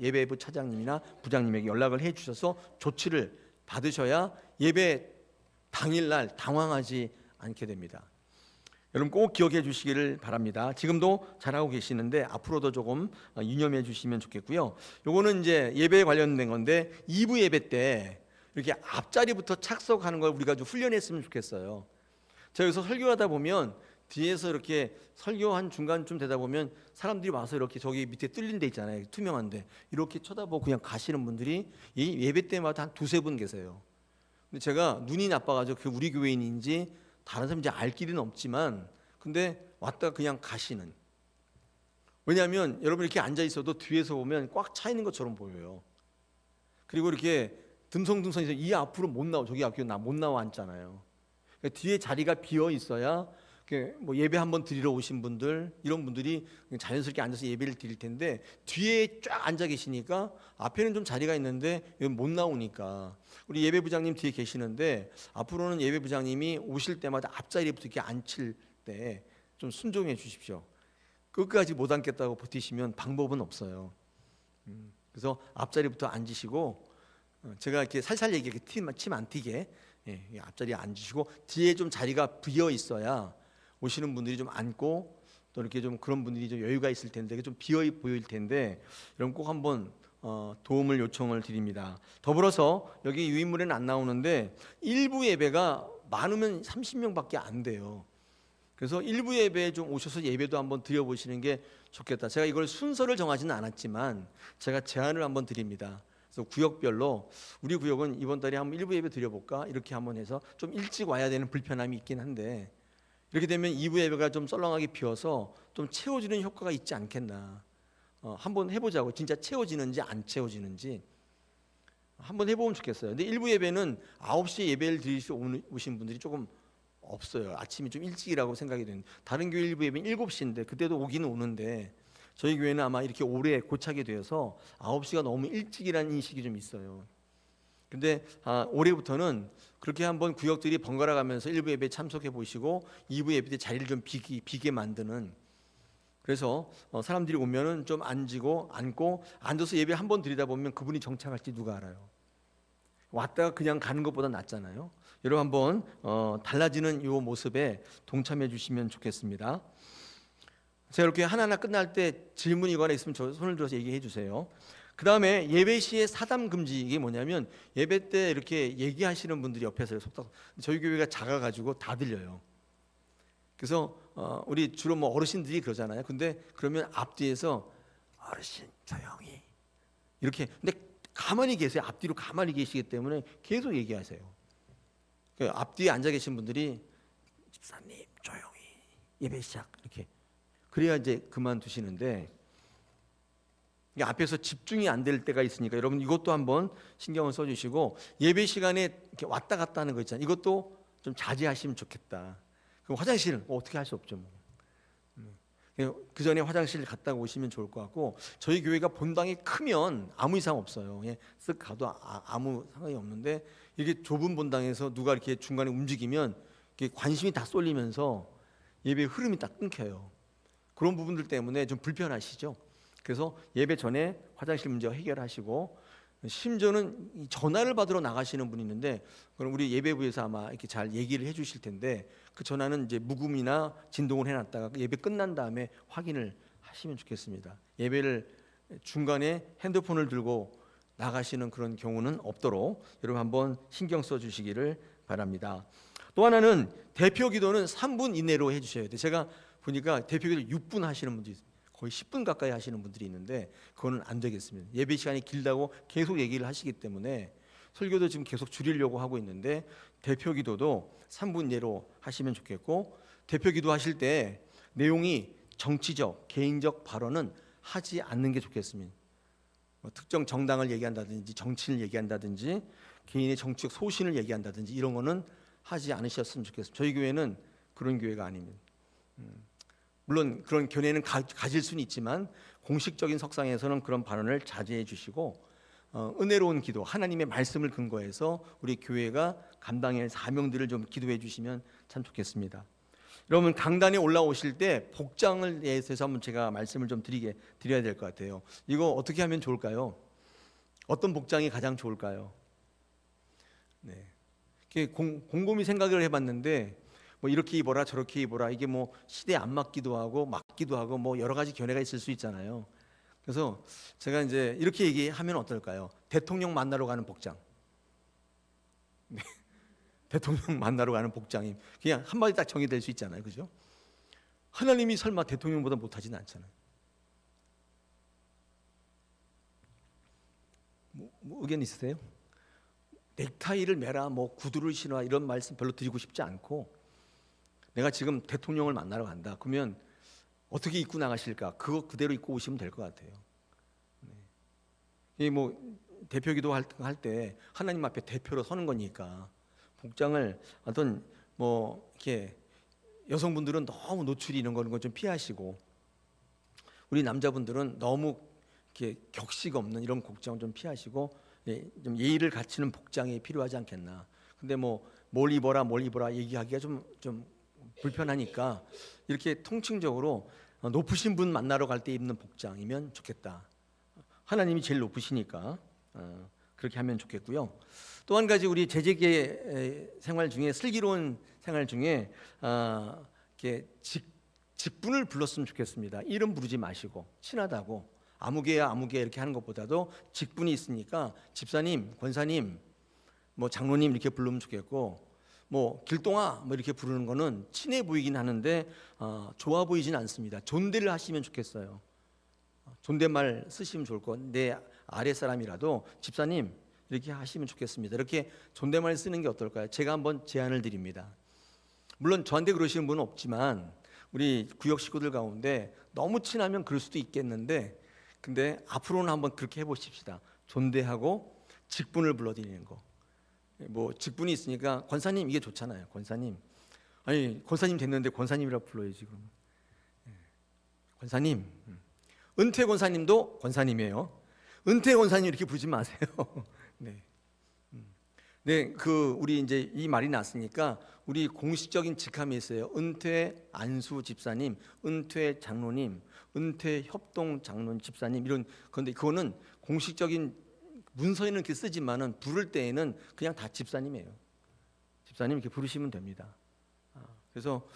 예배부 차장님이나 부장님에게 연락을 해주셔서 조치를 받으셔야 예배 당일날 당황하지 않게 됩니다. 여러분 꼭 기억해 주시기를 바랍니다. 지금도 잘하고 계시는데 앞으로도 조금 유념해 주시면 좋겠고요. 요거는 이제 예배에 관련된 건데 2부 예배 때 이렇게 앞자리부터 착석하는 걸 우리가 좀 훈련했으면 좋겠어요. 제가 여기서 설교하다 보면 뒤에서 이렇게 설교한 중간쯤 되다 보면 사람들이 와서 이렇게 저기 밑에 뚫린 데 있잖아요. 투명한데 이렇게 쳐다보고 그냥 가시는 분들이 이 예배 때마다 한 두세 분 계세요. 근데 제가 눈이 나빠가지고 그 우리 교회인인지 다른 사람인지 알 길은 없지만 근데 왔다가 그냥 가시는. 왜냐하면 여러분 이렇게 앉아 있어도 뒤에서 보면 꽉 차 있는 것처럼 보여요. 그리고 이렇게 듬성듬성해서 이 앞으로 못 나와, 저기 앞으로 못 나와 앉잖아요. 그러니까 뒤에 자리가 비어 있어야 뭐 예배 한번 드리러 오신 분들, 이런 분들이 자연스럽게 앉아서 예배를 드릴 텐데 뒤에 쫙 앉아 계시니까 앞에는 좀 자리가 있는데 여기 못 나오니까 우리 예배부장님 뒤에 계시는데 앞으로는 예배부장님이 오실 때마다 앞자리부터 이렇게 앉힐 때 좀 순종해 주십시오. 끝까지 못 앉겠다고 버티시면 방법은 없어요. 그래서 앞자리부터 앉으시고 제가 이렇게 살살 얘기해 침 안 튀게 앞자리에 앉으시고 뒤에 좀 자리가 비어 있어야 오시는 분들이 좀 앉고 또 이렇게 좀 그런 분들이 좀 여유가 있을 텐데 좀 비어 보일 텐데 여러분 꼭 한번 도움을 요청을 드립니다. 더불어서 여기 유인물에는 안 나오는데 일부 예배가 많으면 30명밖에 안 돼요. 그래서 일부 예배에 좀 오셔서 예배도 한번 드려보시는 게 좋겠다. 제가 이걸 순서를 정하지는 않았지만 제가 제안을 한번 드립니다. 그래서 구역별로 우리 구역은 이번 달에 한번 일부 예배 드려볼까 이렇게 한번 해서 좀 일찍 와야 되는 불편함이 있긴 한데 이렇게 되면 2부 예배가 좀 썰렁하게 비어서 좀 채워지는 효과가 있지 않겠나. 한번 해보자고. 진짜 채워지는지 안 채워지는지 한번 해보면 좋겠어요. 근데 1부 예배는 9시에 예배를 드리시 오신 분들이 조금 없어요. 아침이 좀 일찍이라고 생각이 되는데 다른 교회 1부 예배는 7시인데 그때도 오기는 오는데 저희 교회는 아마 이렇게 오래 고착이 되어서 9시가 너무 일찍이라는 인식이 좀 있어요. 근데 올해부터는 그렇게 한번 구역들이 번갈아 가면서 1부 예배에 참석해 보시고 2부 예배 때 자리를 좀 비게 만드는, 그래서 사람들이 오면은 좀 앉고 앉아서 예배 한번 드리다 보면 그분이 정착할지 누가 알아요. 왔다가 그냥 가는 것보다 낫잖아요. 여러분 한번 달라지는 이 모습에 동참해 주시면 좋겠습니다. 제가 이렇게 하나하나 끝날 때 질문이거나 있으면 저 손을 들어서 얘기해 주세요. 그 다음에 예배 시에 사담 금지, 이게 뭐냐면 예배 때 이렇게 얘기하시는 분들이 옆에서 속닥, 저희 교회가 작아가지고 다 들려요. 그래서 우리 주로 뭐 어르신들이 그러잖아요. 근데 그러면 앞뒤에서 어르신 조용히 이렇게. 근데 가만히 계세요. 앞뒤로 가만히 계시기 때문에 계속 얘기하세요. 그 앞뒤에 앉아 계신 분들이 집사님 조용히 예배 시작 이렇게 그래야 이제 그만두시는데, 앞에서 집중이 안 될 때가 있으니까 여러분 이것도 한번 신경을 써주시고, 예배 시간에 이렇게 왔다 갔다 하는 거 있잖아요. 이것도 좀 자제하시면 좋겠다. 그럼 화장실은 어떻게 할 수 없죠. 뭐. 그 전에 화장실 갔다 오시면 좋을 것 같고, 저희 교회가 본당이 크면 아무 이상 없어요. 쓱 가도 아무 상관이 없는데, 이렇게 좁은 본당에서 누가 이렇게 중간에 움직이면 이렇게 관심이 다 쏠리면서 예배 흐름이 딱 끊겨요. 그런 부분들 때문에 좀 불편하시죠. 그래서 예배 전에 화장실 문제 해결하시고, 심지어는 전화를 받으러 나가시는 분이 있는데, 그럼 우리 예배부에서 아마 이렇게 잘 얘기를 해주실 텐데, 그 전화는 이제 묵음이나 진동을 해놨다가 예배 끝난 다음에 확인을 하시면 좋겠습니다. 예배를 중간에 핸드폰을 들고 나가시는 그런 경우는 없도록 여러분 한번 신경 써주시기를 바랍니다. 또 하나는 대표 기도는 3분 이내로 해주셔야 돼요. 제가 보니까 대표 기도 6분 하시는 분들이 있어요. 거의 10분 가까이 하시는 분들이 있는데 그거는 안 되겠습니다. 예배 시간이 길다고 계속 얘기를 하시기 때문에 설교도 지금 계속 줄이려고 하고 있는데, 대표 기도도 3분 내로 하시면 좋겠고, 대표 기도 하실 때 내용이 정치적, 개인적 발언은 하지 않는 게 좋겠습니다. 특정 정당을 얘기한다든지 정치를 얘기한다든지 개인의 정치적 소신을 얘기한다든지 이런 거는 하지 않으셨으면 좋겠습니다. 저희 교회는 그런 교회가 아닙니다. 물론 그런 견해는 가질 수는 있지만 공식적인 석상에서는 그런 발언을 자제해 주시고, 은혜로운 기도, 하나님의 말씀을 근거해서 우리 교회가 감당해야 할 사명들을 좀 기도해 주시면 참 좋겠습니다. 여러분 강단에 올라오실 때 복장을 대해서 한번 제가 말씀을 좀 드려야 될 것 같아요. 이거 어떻게 하면 좋을까요? 어떤 복장이 가장 좋을까요? 네. 곰곰이 생각을 해봤는데, 뭐 이렇게 입어라 저렇게 입어라, 이게 뭐 시대에 안 맞기도 하고 맞기도 하고 뭐 여러 가지 견해가 있을 수 있잖아요. 그래서 제가 이제 이렇게 얘기하면 어떨까요? 대통령 만나러 가는 복장. 네. 대통령 만나러 가는 복장이 그냥 한마디 딱 정의될 수 있잖아요. 그죠? 하나님이 설마 대통령보다 못하진 않잖아요. 뭐 의견 있으세요? 넥타이를 매라, 뭐 구두를 신어, 이런 말씀 별로 드리고 싶지 않고, 내가 지금 대통령을 만나러 간다 그러면 어떻게 입고 나가실까? 그거 그대로 입고 오시면 될 것 같아요. 이 뭐 대표 기도할 때 하나님 앞에 대표로 서는 거니까 복장을 어떤 뭐 이렇게 여성분들은 너무 노출이 있는 건 좀 피하시고, 우리 남자분들은 너무 이렇게 격식 없는 이런 복장은 좀 피하시고, 좀 예의를 갖추는 복장이 필요하지 않겠나. 근데 뭐 뭘 입어라 얘기하기가 좀 불편하니까 이렇게 통칭적으로 높으신 분 만나러 갈 때 입는 복장이면 좋겠다. 하나님이 제일 높으시니까 그렇게 하면 좋겠고요. 또 한 가지, 우리 재직의 생활 중에, 슬기로운 생활 중에 이렇게 직분을 불렀으면 좋겠습니다. 이름 부르지 마시고, 친하다고 아무개야 아무개 이렇게 하는 것보다도 직분이 있으니까 집사님, 권사님, 뭐 장로님 이렇게 부르면 좋겠고, 뭐 길동아 뭐 이렇게 부르는 거는 친해 보이긴 하는데 좋아 보이진 않습니다. 존대를 하시면 좋겠어요. 존댓말 쓰시면 좋을 것 같아요. 내 아랫사람이라도 집사님 이렇게 하시면 좋겠습니다. 이렇게 존댓말 쓰는 게 어떨까요? 제가 한번 제안을 드립니다. 물론 저한테 그러시는 분은 없지만 우리 구역 식구들 가운데 너무 친하면 그럴 수도 있겠는데, 근데 앞으로는 한번 그렇게 해보십시다. 존대하고 직분을 불러드리는 거. 뭐 직분이 있으니까 권사님 이게 좋잖아요. 권사님, 아니 권사님 됐는데 권사님이라 불러야지. 그러면 권사님, 은퇴 권사님도 권사님이에요. 은퇴 권사님 이렇게 부르지 마세요. 네. 네, 우리 이제 이 말이 났으니까 우리 공식적인 직함이 있어요. 은퇴 안수 집사님, 은퇴 장로님, 은퇴 협동 장로님 집사님, 이런. 그런데 그거는 공식적인 문서에는 이렇게 쓰지만은 부를 때에는 그냥 다 집사님이에요. 집사님 이렇게 부르시면 됩니다. 그래서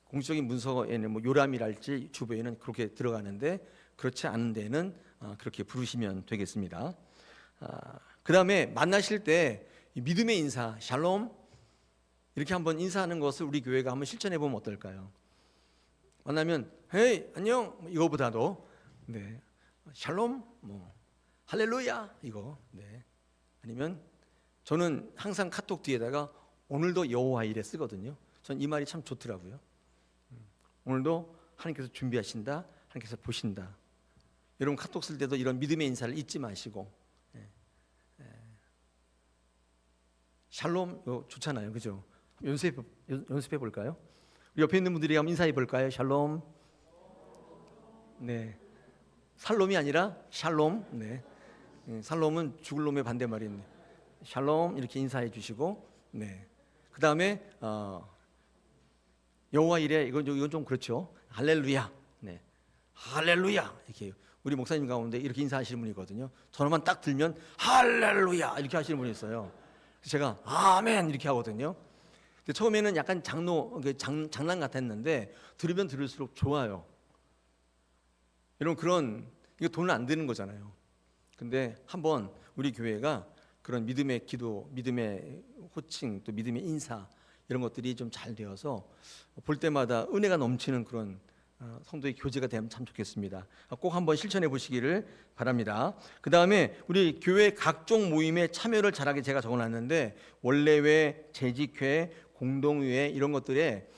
공식적인 문서에는 뭐 요람이랄지 주보에는 그렇게 들어가는데, 그렇지 않은 데는 그렇게 부르시면 되겠습니다. 그 다음에 만나실 때 믿음의 인사, 샬롬 이렇게 한번 인사하는 것을 우리 교회가 한번 실천해 보면 어떨까요? 만나면 헤이 안녕 이거보다도 네, 샬롬, 뭐 할렐루야 이거. 네. 아니면 저는 항상 카톡 뒤에다가 오늘도 여호와 이래 쓰거든요. 전 이 말이 참 좋더라고요. 오늘도 하나님께서 준비하신다, 하나님께서 보신다. 여러분 카톡 쓸 때도 이런 믿음의 인사를 잊지 마시고, 샬롬 이거 좋잖아요, 그죠? 연습해 볼까요? 옆에 있는 분들이 한번 인사해 볼까요? 샬롬. 네, 살롬이 아니라 샬롬. 네, 살롬은 죽을 놈의 반대말인데 샬롬 이렇게 인사해 주시고, 네. 그 다음에 여호와 이래 이건 좀 그렇죠. 할렐루야. 네, 할렐루야 이렇게 우리 목사님 가운데 이렇게 인사하시는 분이거든요. 전화만 딱 들면 할렐루야 이렇게 하시는 분이 있어요. 그래서 제가 아멘 이렇게 하거든요. 근데 처음에는 약간 장난 같았는데 들으면 들을수록 좋아요. 이런 이거 돈은 안 드는 거잖아요. 근데 한번 우리 교회가 그런 믿음의 기도, 믿음의 호칭, 또 믿음의 인사 이런 것들이 좀 잘 되어서 볼 때마다 은혜가 넘치는 그런 성도의 교제가 되면 참 좋겠습니다. 꼭 한번 실천해 보시기를 바랍니다. 그 다음에 우리 교회 각종 모임에 참여를 잘하게 제가 적어놨는데 원래회, 재직회, 공동회 이런 것들에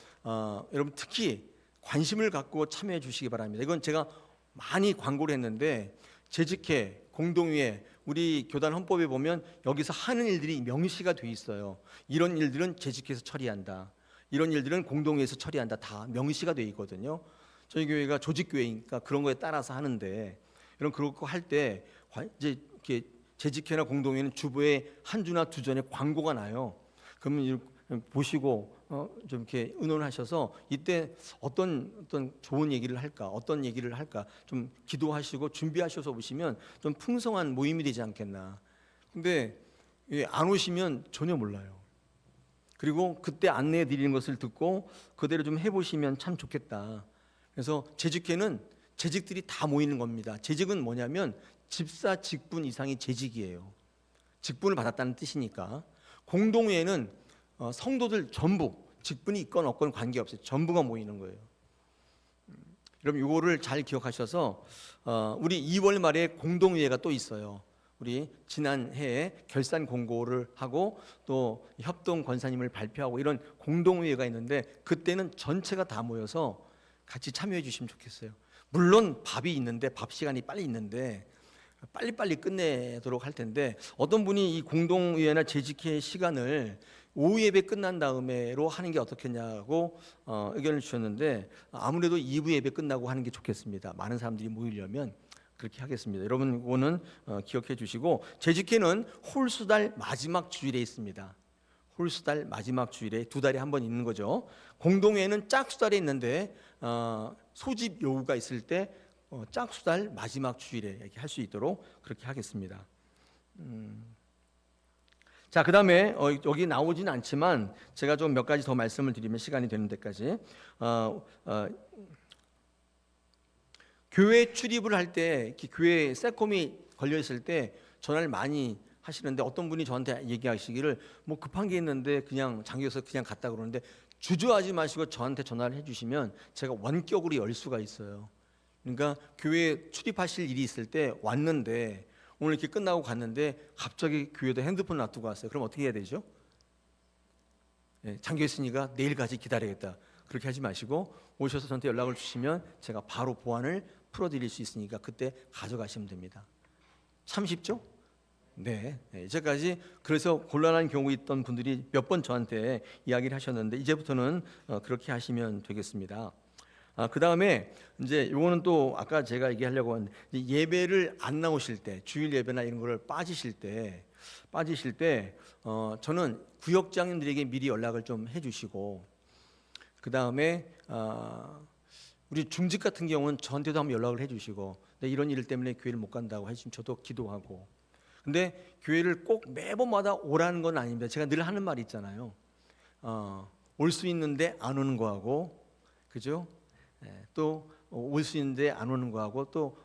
여러분 특히 관심을 갖고 참여해 주시기 바랍니다. 이건 제가 많이 광고를 했는데 재직회, 공동회 우리 교단 헌법에 보면 여기서 하는 일들이 명시가 돼 있어요. 이런 일들은 재직회에서 처리한다. 이런 일들은 공동회에서 처리한다. 다 명시가 돼 있거든요. 저희 교회가 조직교회니까 그런 거에 따라서 하는데 이런 그렇고 할 때 이제 이렇게 재직회나 공동회는 주보에 한 주나 두 전에 광고가 나요. 그러면 보시고 좀 이렇게 의논하셔서 이때 어떤 좋은 얘기를 할까, 어떤 얘기를 할까 좀 기도하시고 준비하셔서 오시면 좀 풍성한 모임이 되지 않겠나. 근데 안 오시면 전혀 몰라요. 그리고 그때 안내해 드리는 것을 듣고 그대로 좀 해보시면 참 좋겠다. 그래서 재직회는 재직들이 다 모이는 겁니다. 재직은 뭐냐면 집사 직분 이상이 재직이에요. 직분을 받았다는 뜻이니까. 공동회는 성도들 전부 직분이 있건 없건 관계없어요. 전부가 모이는 거예요. 여러분 이거를 잘 기억하셔서 우리 2월 말에 공동회가 또 있어요. 우리 지난 해에 결산 공고를 하고 또 협동 권사님을 발표하고 이런 공동회가 있는데 그때는 전체가 다 모여서 같이 참여해 주시면 좋겠어요. 물론 밥이 있는데 밥 시간이 빨리 있는데 빨리빨리 끝내도록 할 텐데 어떤 분이 이 공동회나 재직회 시간을 오후 예배 끝난 다음에로 하는 게 어떻겠냐고 의견을 주셨는데 아무래도 2부 예배 끝나고 하는 게 좋겠습니다. 많은 사람들이 모이려면 그렇게 하겠습니다. 여러분 이거는 기억해 주시고 재직회는 홀수달 마지막 주일에 있습니다. 홀수달 마지막 주일에 두 달에 한 번 있는 거죠. 공동회는 짝수달에 있는데 소집 요구가 있을 때 짝수달 마지막 주일에 이렇게 할 수 있도록 그렇게 하겠습니다. 자, 그 다음에 여기 나오진 않지만 제가 좀 몇 가지 더 말씀을 드리면 시간이 되는 데까지 교회 출입을 할 때 교회 새콤이 걸려 있을 때 전화를 많이 하시는데 어떤 분이 저한테 얘기하시기를 뭐 급한 게 있는데 그냥 잠겨서 그냥 갔다 그러는데 주저하지 마시고 저한테 전화를 해주시면 제가 원격으로 열 수가 있어요. 그러니까 교회에 출입하실 일이 있을 때 왔는데 오늘 이렇게 끝나고 갔는데 갑자기 교회도 핸드폰 놔두고 왔어요. 그럼 어떻게 해야 되죠? 잠겨 있으니까 내일까지 기다려야겠다. 그렇게 하지 마시고 오셔서 저한테 연락을 주시면 제가 바로 보안을 풀어드릴 수 있으니까 그때 가져가시면 됩니다. 참 쉽죠? 네, 이제까지 그래서 곤란한 경우 있던 분들이 몇 번 저한테 이야기를 하셨는데 이제부터는 그렇게 하시면 되겠습니다. 그 다음에 이제 요거는 또 아까 제가 얘기하려고 했는데 예배를 안 나오실 때 주일 예배나 이런 거를 빠지실 때 저는 구역장님들에게 미리 연락을 좀 해주시고 그 다음에 우리 중직 같은 경우는 저한테도 한번 연락을 해주시고 이런 일 때문에 교회를 못 간다고 해주시면 저도 기도하고 근데 교회를 꼭 매번마다 오라는 건 아닙니다. 제가 늘 하는 말이 있잖아요. 올 수 있는데 안 오는 거하고 그죠? 또 올 수 있는데 안 오는 거하고 또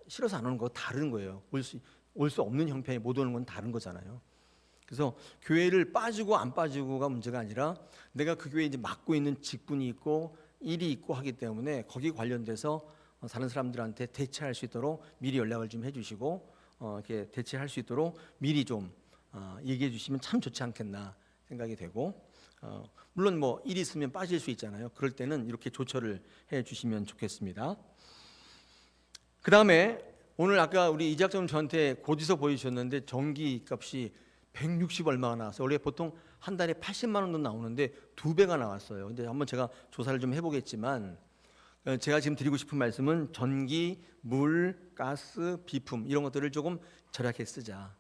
싫어서 안 오는 거 다른 거예요. 올 수 없는 형편에 못 오는 건 다른 거잖아요. 그래서 교회를 빠지고 안 빠지고가 문제가 아니라 내가 그 교회에 이제 맡고 있는 직분이 있고 일이 있고 하기 때문에 거기 관련돼서 다른 사람들한테 대체할 수 있도록 미리 연락을 좀 해주시고 이렇게 대체할 수 있도록 미리 좀 얘기해 주시면 참 좋지 않겠나 생각이 되고, 물론 뭐 일이 있으면 빠질 수 있잖아요. 그럴 때는 이렇게 조처를 해 주시면 좋겠습니다. 그 다음에 오늘 아까 우리 이작점 저한테 고지서 보여주셨는데 전기 값이 160 얼마가 나왔어요. 원래 보통 한 달에 80만 원도 나오는데 2배가 나왔어요. 근데 한번 제가 조사를 좀 해보겠지만, 제가 지금 드리고 싶은 말씀은 전기, 물, 가스, 비품 이런 것들을 조금 절약해 쓰자.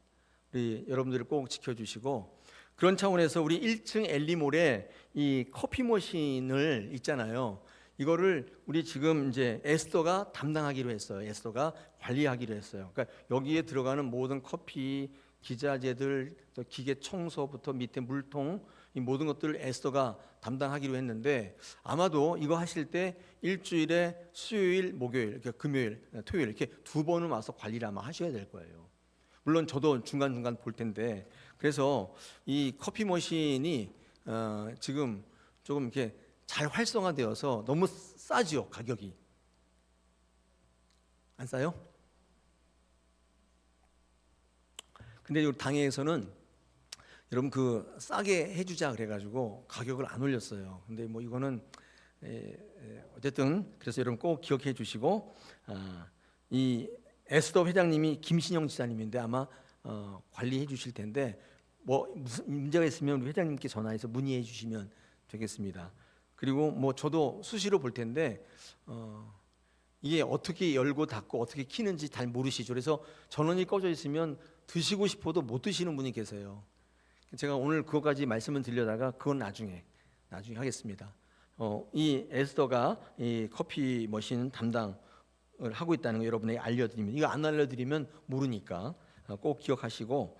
우리 여러분들 꼭 지켜주시고, 그런 차원에서 우리 1층 엘리몰에 이 커피 머신을 있잖아요. 이거를 우리 지금 이제 에스더가 담당하기로 했어요. 에스더가 관리하기로 했어요. 그러니까 여기에 들어가는 모든 커피, 기자재들, 또 기계 청소부터 밑에 물통, 이 모든 것들을 에스더가 담당하기로 했는데, 아마도 이거 하실 때 일주일에 수요일, 목요일, 이렇게 금요일, 토요일 이렇게 2번은 와서 관리를 아마 하셔야 될 거예요. 물론 저도 중간중간 볼 텐데, 그래서 이 커피 머신이 지금 조금 이렇게 잘 활성화되어서 너무 싸지요. 가격이 안 싸요? 근데 우리 당회에서는 여러분 그 싸게 해주자 그래가지고 가격을 안 올렸어요. 근데 뭐 이거는 어쨌든 그래서 여러분 꼭 기억해 주시고, 이 에스더 회장님이 김신영 지사님인데 아마 관리해 주실 텐데, 뭐 무슨 문제가 있으면 우리 회장님께 전화해서 문의해 주시면 되겠습니다. 그리고 뭐 저도 수시로 볼 텐데 이게 어떻게 열고 닫고 어떻게 키는지 잘 모르시죠. 그래서 전원이 꺼져 있으면 드시고 싶어도 못 드시는 분이 계세요. 제가 오늘 그것까지 말씀을 드리려다가 그건 나중에 하겠습니다. 이 에스더가 이 커피 머신 담당을 하고 있다는 거 여러분에게 알려드리면, 이거 안 알려드리면 모르니까 꼭 기억하시고,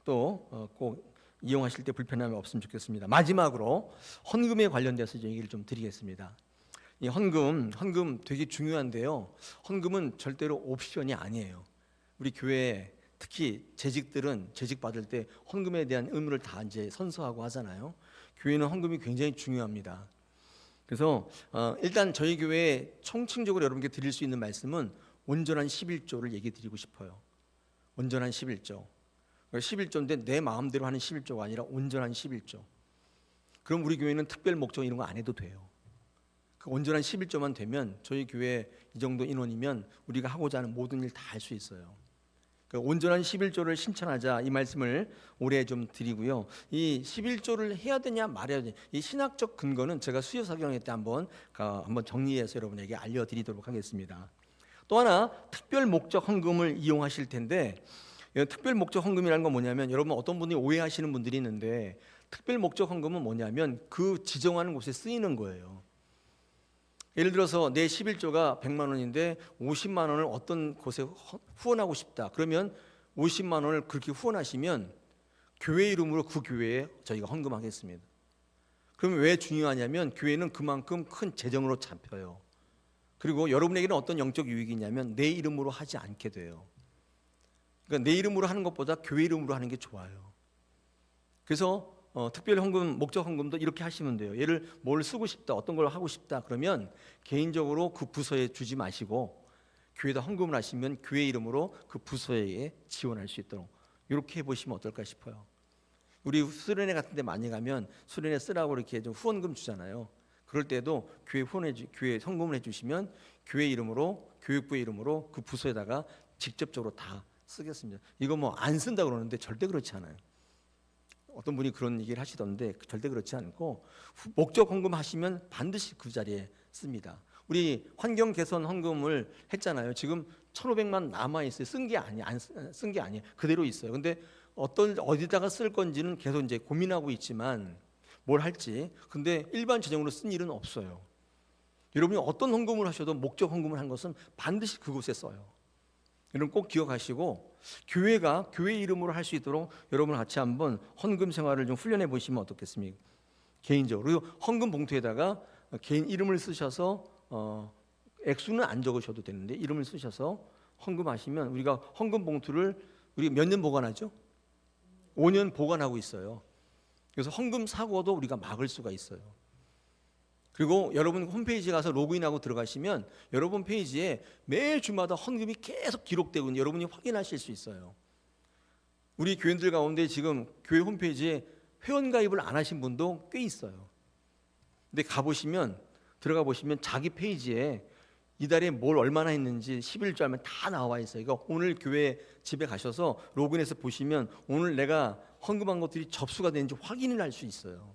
또 꼭 이용하실 때 불편함이 없으면 좋겠습니다. 마지막으로 헌금에 관련돼서 얘기를 좀 드리겠습니다. 이 헌금 되게 중요한데요. 헌금은 절대로 옵션이 아니에요. 우리 교회 특히 재직들은 재직 받을 때 헌금에 대한 의무를 다 이제 선서하고 하잖아요. 교회는 헌금이 굉장히 중요합니다. 그래서 일단 저희 교회 총칭적으로 여러분께 드릴 수 있는 말씀은 온전한 11조를 얘기 드리고 싶어요. 온전한 11조. 11조인데 내 마음대로 하는 11조가 아니라 온전한 11조. 그럼 우리 교회는 특별 목적 이런 거 안 해도 돼요. 그 온전한 11조만 되면 저희 교회 이 정도 인원이면 우리가 하고자 하는 모든 일 다 할 수 있어요. 그 온전한 11조를 실천하자 이 말씀을 올해 좀 드리고요. 이 11조를 해야 되냐 말아야 되냐, 이 신학적 근거는 제가 수요 사경회 때 한번 정리해서 여러분에게 알려드리도록 하겠습니다. 또 하나 특별 목적 헌금을 이용하실 텐데, 특별 목적 헌금이라는 건 뭐냐면, 여러분 어떤 분이 오해하시는 분들이 있는데, 특별 목적 헌금은 뭐냐면 그 지정하는 곳에 쓰이는 거예요. 예를 들어서 내 11조가 100만 원인데 50만 원을 어떤 곳에 후원하고 싶다. 그러면 50만 원을 그렇게 후원하시면 교회 이름으로 그 교회에 저희가 헌금하겠습니다. 그러면 왜 중요하냐면 교회는 그만큼 큰 재정으로 잡혀요. 그리고 여러분에게는 어떤 영적 유익이 있냐면 내 이름으로 하지 않게 돼요. 그러니까 내 이름으로 하는 것보다 교회 이름으로 하는 게 좋아요. 그래서 특별 헌금, 목적 헌금도 이렇게 하시면 돼요. 얘를 뭘 쓰고 싶다, 어떤 걸 하고 싶다 그러면 개인적으로 그 부서에 주지 마시고 교회에다 헌금을 하시면 교회 이름으로 그 부서에 지원할 수 있도록 이렇게 해보시면 어떨까 싶어요. 우리 수련회 같은 데 많이 가면 수련회 쓰라고 이렇게 좀 후원금 주잖아요. 그럴 때도 교회 헌금을 해주시면 교회 이름으로, 교육부의 이름으로 그 부서에다가 직접적으로 다 쓰겠습니다. 이거 뭐 안 쓴다 그러는데 절대 그렇지 않아요. 어떤 분이 그런 얘기를 하시던데 절대 그렇지 않고 목적 헌금 하시면 반드시 그 자리에 씁니다. 우리 환경 개선 헌금을 했잖아요. 지금 1,500만 남아 있어요. 쓴 게 아니에요. 그대로 있어요. 근데 어디다가 쓸 건지는 계속 이제 고민하고 있지만 뭘 할지. 근데 일반 재정으로 쓴 일은 없어요. 여러분이 어떤 헌금을 하셔도 목적 헌금을 한 것은 반드시 그곳에 써요. 여러분 꼭 기억하시고 교회가 교회 이름으로 할 수 있도록 여러분 같이 한번 헌금 생활을 좀 훈련해 보시면 어떻겠습니까? 개인적으로. 그리고 헌금 봉투에다가 개인 이름을 쓰셔서 액수는 안 적으셔도 되는데 이름을 쓰셔서 헌금하시면 우리가 헌금 봉투를 우리가 몇 년 보관하죠? 5년 보관하고 있어요. 그래서 헌금 사고도 우리가 막을 수가 있어요. 그리고 여러분 홈페이지에 가서 로그인하고 들어가시면 여러분 페이지에 매일 주마다 헌금이 계속 기록되고 있는 여러분이 확인하실 수 있어요. 우리 교인들 가운데 지금 교회 홈페이지에 회원가입을 안 하신 분도 꽤 있어요. 근데 들어가 보시면 자기 페이지에 이달에 뭘 얼마나 했는지 11주 하면 다 나와 있어요. 그러니까 오늘 교회 집에 가셔서 로그인해서 보시면 오늘 내가 헌금한 것들이 접수가 되는지 확인을 할 수 있어요.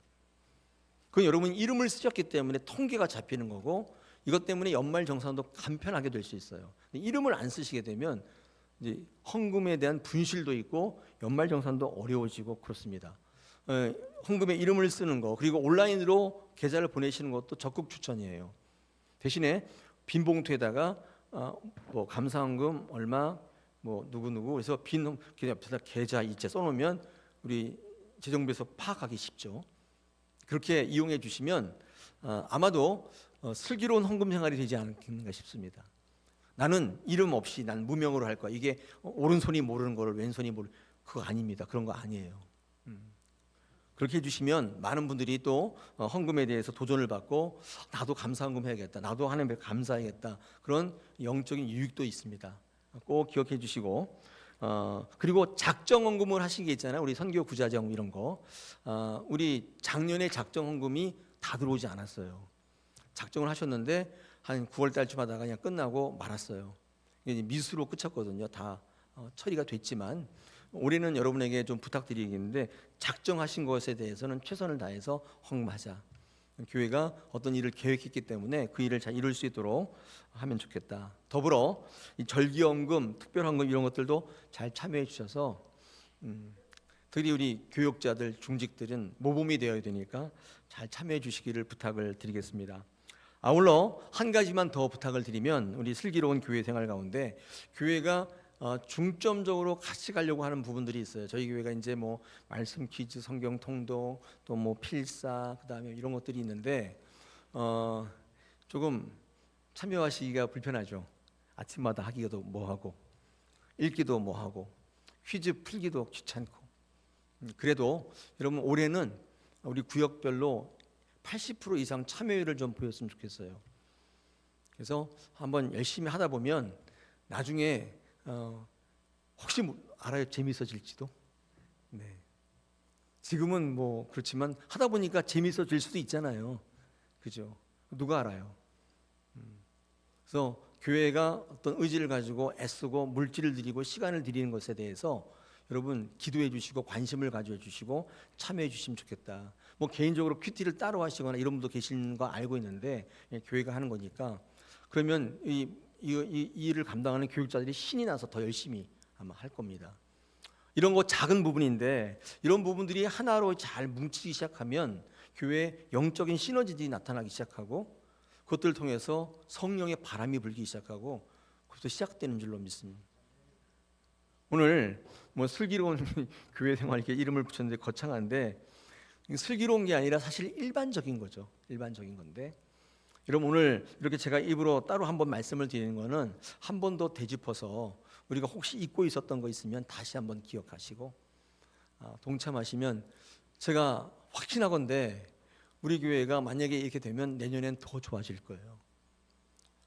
그건 여러분 이름을 쓰셨기 때문에 통계가 잡히는 거고, 이것 때문에 연말정산도 간편하게 될 수 있어요. 이름을 안 쓰시게 되면 이제 헌금에 대한 분실도 있고 연말정산도 어려워지고 그렇습니다. 헌금에 이름을 쓰는 거, 그리고 온라인으로 계좌를 보내시는 것도 적극 추천이에요. 대신에 빈 봉투에다가 뭐 감사헌금 얼마 뭐 누구누구 그래서 빈 옆에다 계좌 이체 써놓으면 우리 재정부에서 파악하기 쉽죠. 그렇게 이용해 주시면 아마도 슬기로운 헌금 생활이 되지 않을까 싶습니다. 나는 이름 없이 난 무명으로 할 거야. 이게 오른손이 모르는 거를 왼손이 그거 아닙니다. 그런 거 아니에요. 그렇게 해주시면 많은 분들이 또 헌금에 대해서 도전을 받고 나도 감사헌금 해야겠다, 나도 하나님께 감사해야겠다, 그런 영적인 유익도 있습니다. 꼭 기억해 주시고, 그리고 작정헌금을 하신 게 있잖아요. 우리 선교 구자정 이런 거, 우리 작년에 작정헌금이 다 들어오지 않았어요. 작정을 하셨는데 한 9월 달쯤 하다가 그냥 끝나고 말았어요. 미수로 끝쳤거든요. 다 처리가 됐지만 올해는 여러분에게 좀 부탁드리겠는데, 작정하신 것에 대해서는 최선을 다해서 헌금하자. 교회가 어떤 일을 계획했기 때문에 그 일을 잘 이룰 수 있도록 하면 좋겠다. 더불어 이 절기헌금, 특별헌금 이런 것들도 잘 참여해 주셔서 특히 우리 교역자들, 중직들은 모범이 되어야 되니까 잘 참여해 주시기를 부탁을 드리겠습니다. 아울러 한 가지만 더 부탁을 드리면, 우리 슬기로운 교회 생활 가운데 교회가 중점적으로 같이 가려고 하는 부분들이 있어요. 저희 교회가 이제 뭐 말씀 퀴즈, 성경 통독, 또 뭐 필사, 그다음에 이런 것들이 있는데 조금 참여하시기가 불편하죠. 아침마다 하기도 뭐하고 읽기도 뭐하고 퀴즈 풀기도 귀찮고. 그래도 여러분 올해는 우리 구역별로 80% 이상 참여율을 좀 보였으면 좋겠어요. 그래서 한번 열심히 하다 보면 나중에 혹시 알아요? 재밌어질지도. 네. 지금은 뭐 그렇지만 하다 보니까 재밌어질 수도 있잖아요. 그죠? 누가 알아요? 그래서 교회가 어떤 의지를 가지고 애쓰고 물질을 드리고 시간을 드리는 것에 대해서 여러분 기도해 주시고 관심을 가져 주시고 참여해 주시면 좋겠다. 뭐 개인적으로 큐티를 따로 하시거나 이런 분도 계시는 거 알고 있는데, 교회가 하는 거니까 그러면 이 일을 감당하는 교육자들이 신이 나서 더 열심히 아마 할 겁니다. 이런 거 작은 부분인데 이런 부분들이 하나로 잘 뭉치기 시작하면 교회에 영적인 시너지들이 나타나기 시작하고, 그것들을 통해서 성령의 바람이 불기 시작하고 그것도 시작되는 줄로 믿습니다. 오늘 뭐 슬기로운 교회 생활 이렇게 이름을 붙였는데 거창한데, 슬기로운 게 아니라 사실 일반적인 거죠. 일반적인 건데, 여러분 오늘 이렇게 제가 입으로 따로 한번 말씀을 드리는 거는 한 번 더 되짚어서 우리가 혹시 잊고 있었던 거 있으면 다시 한번 기억하시고 동참하시면, 제가 확신하건대 우리 교회가 만약에 이렇게 되면 내년엔 더 좋아질 거예요.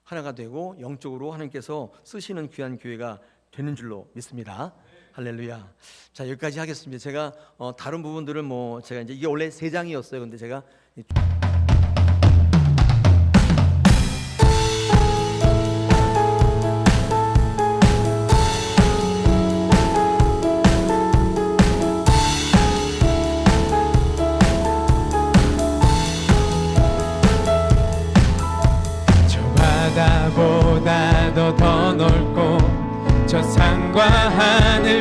하나가 되고 영적으로 하나님께서 쓰시는 귀한 교회가 되는 줄로 믿습니다. 할렐루야. 자, 여기까지 하겠습니다. 제가 다른 부분들은 뭐 제가 이제 이게 원래 3장이었어요. 근데 제가 바다보다도 더 넓고 저 산과 하늘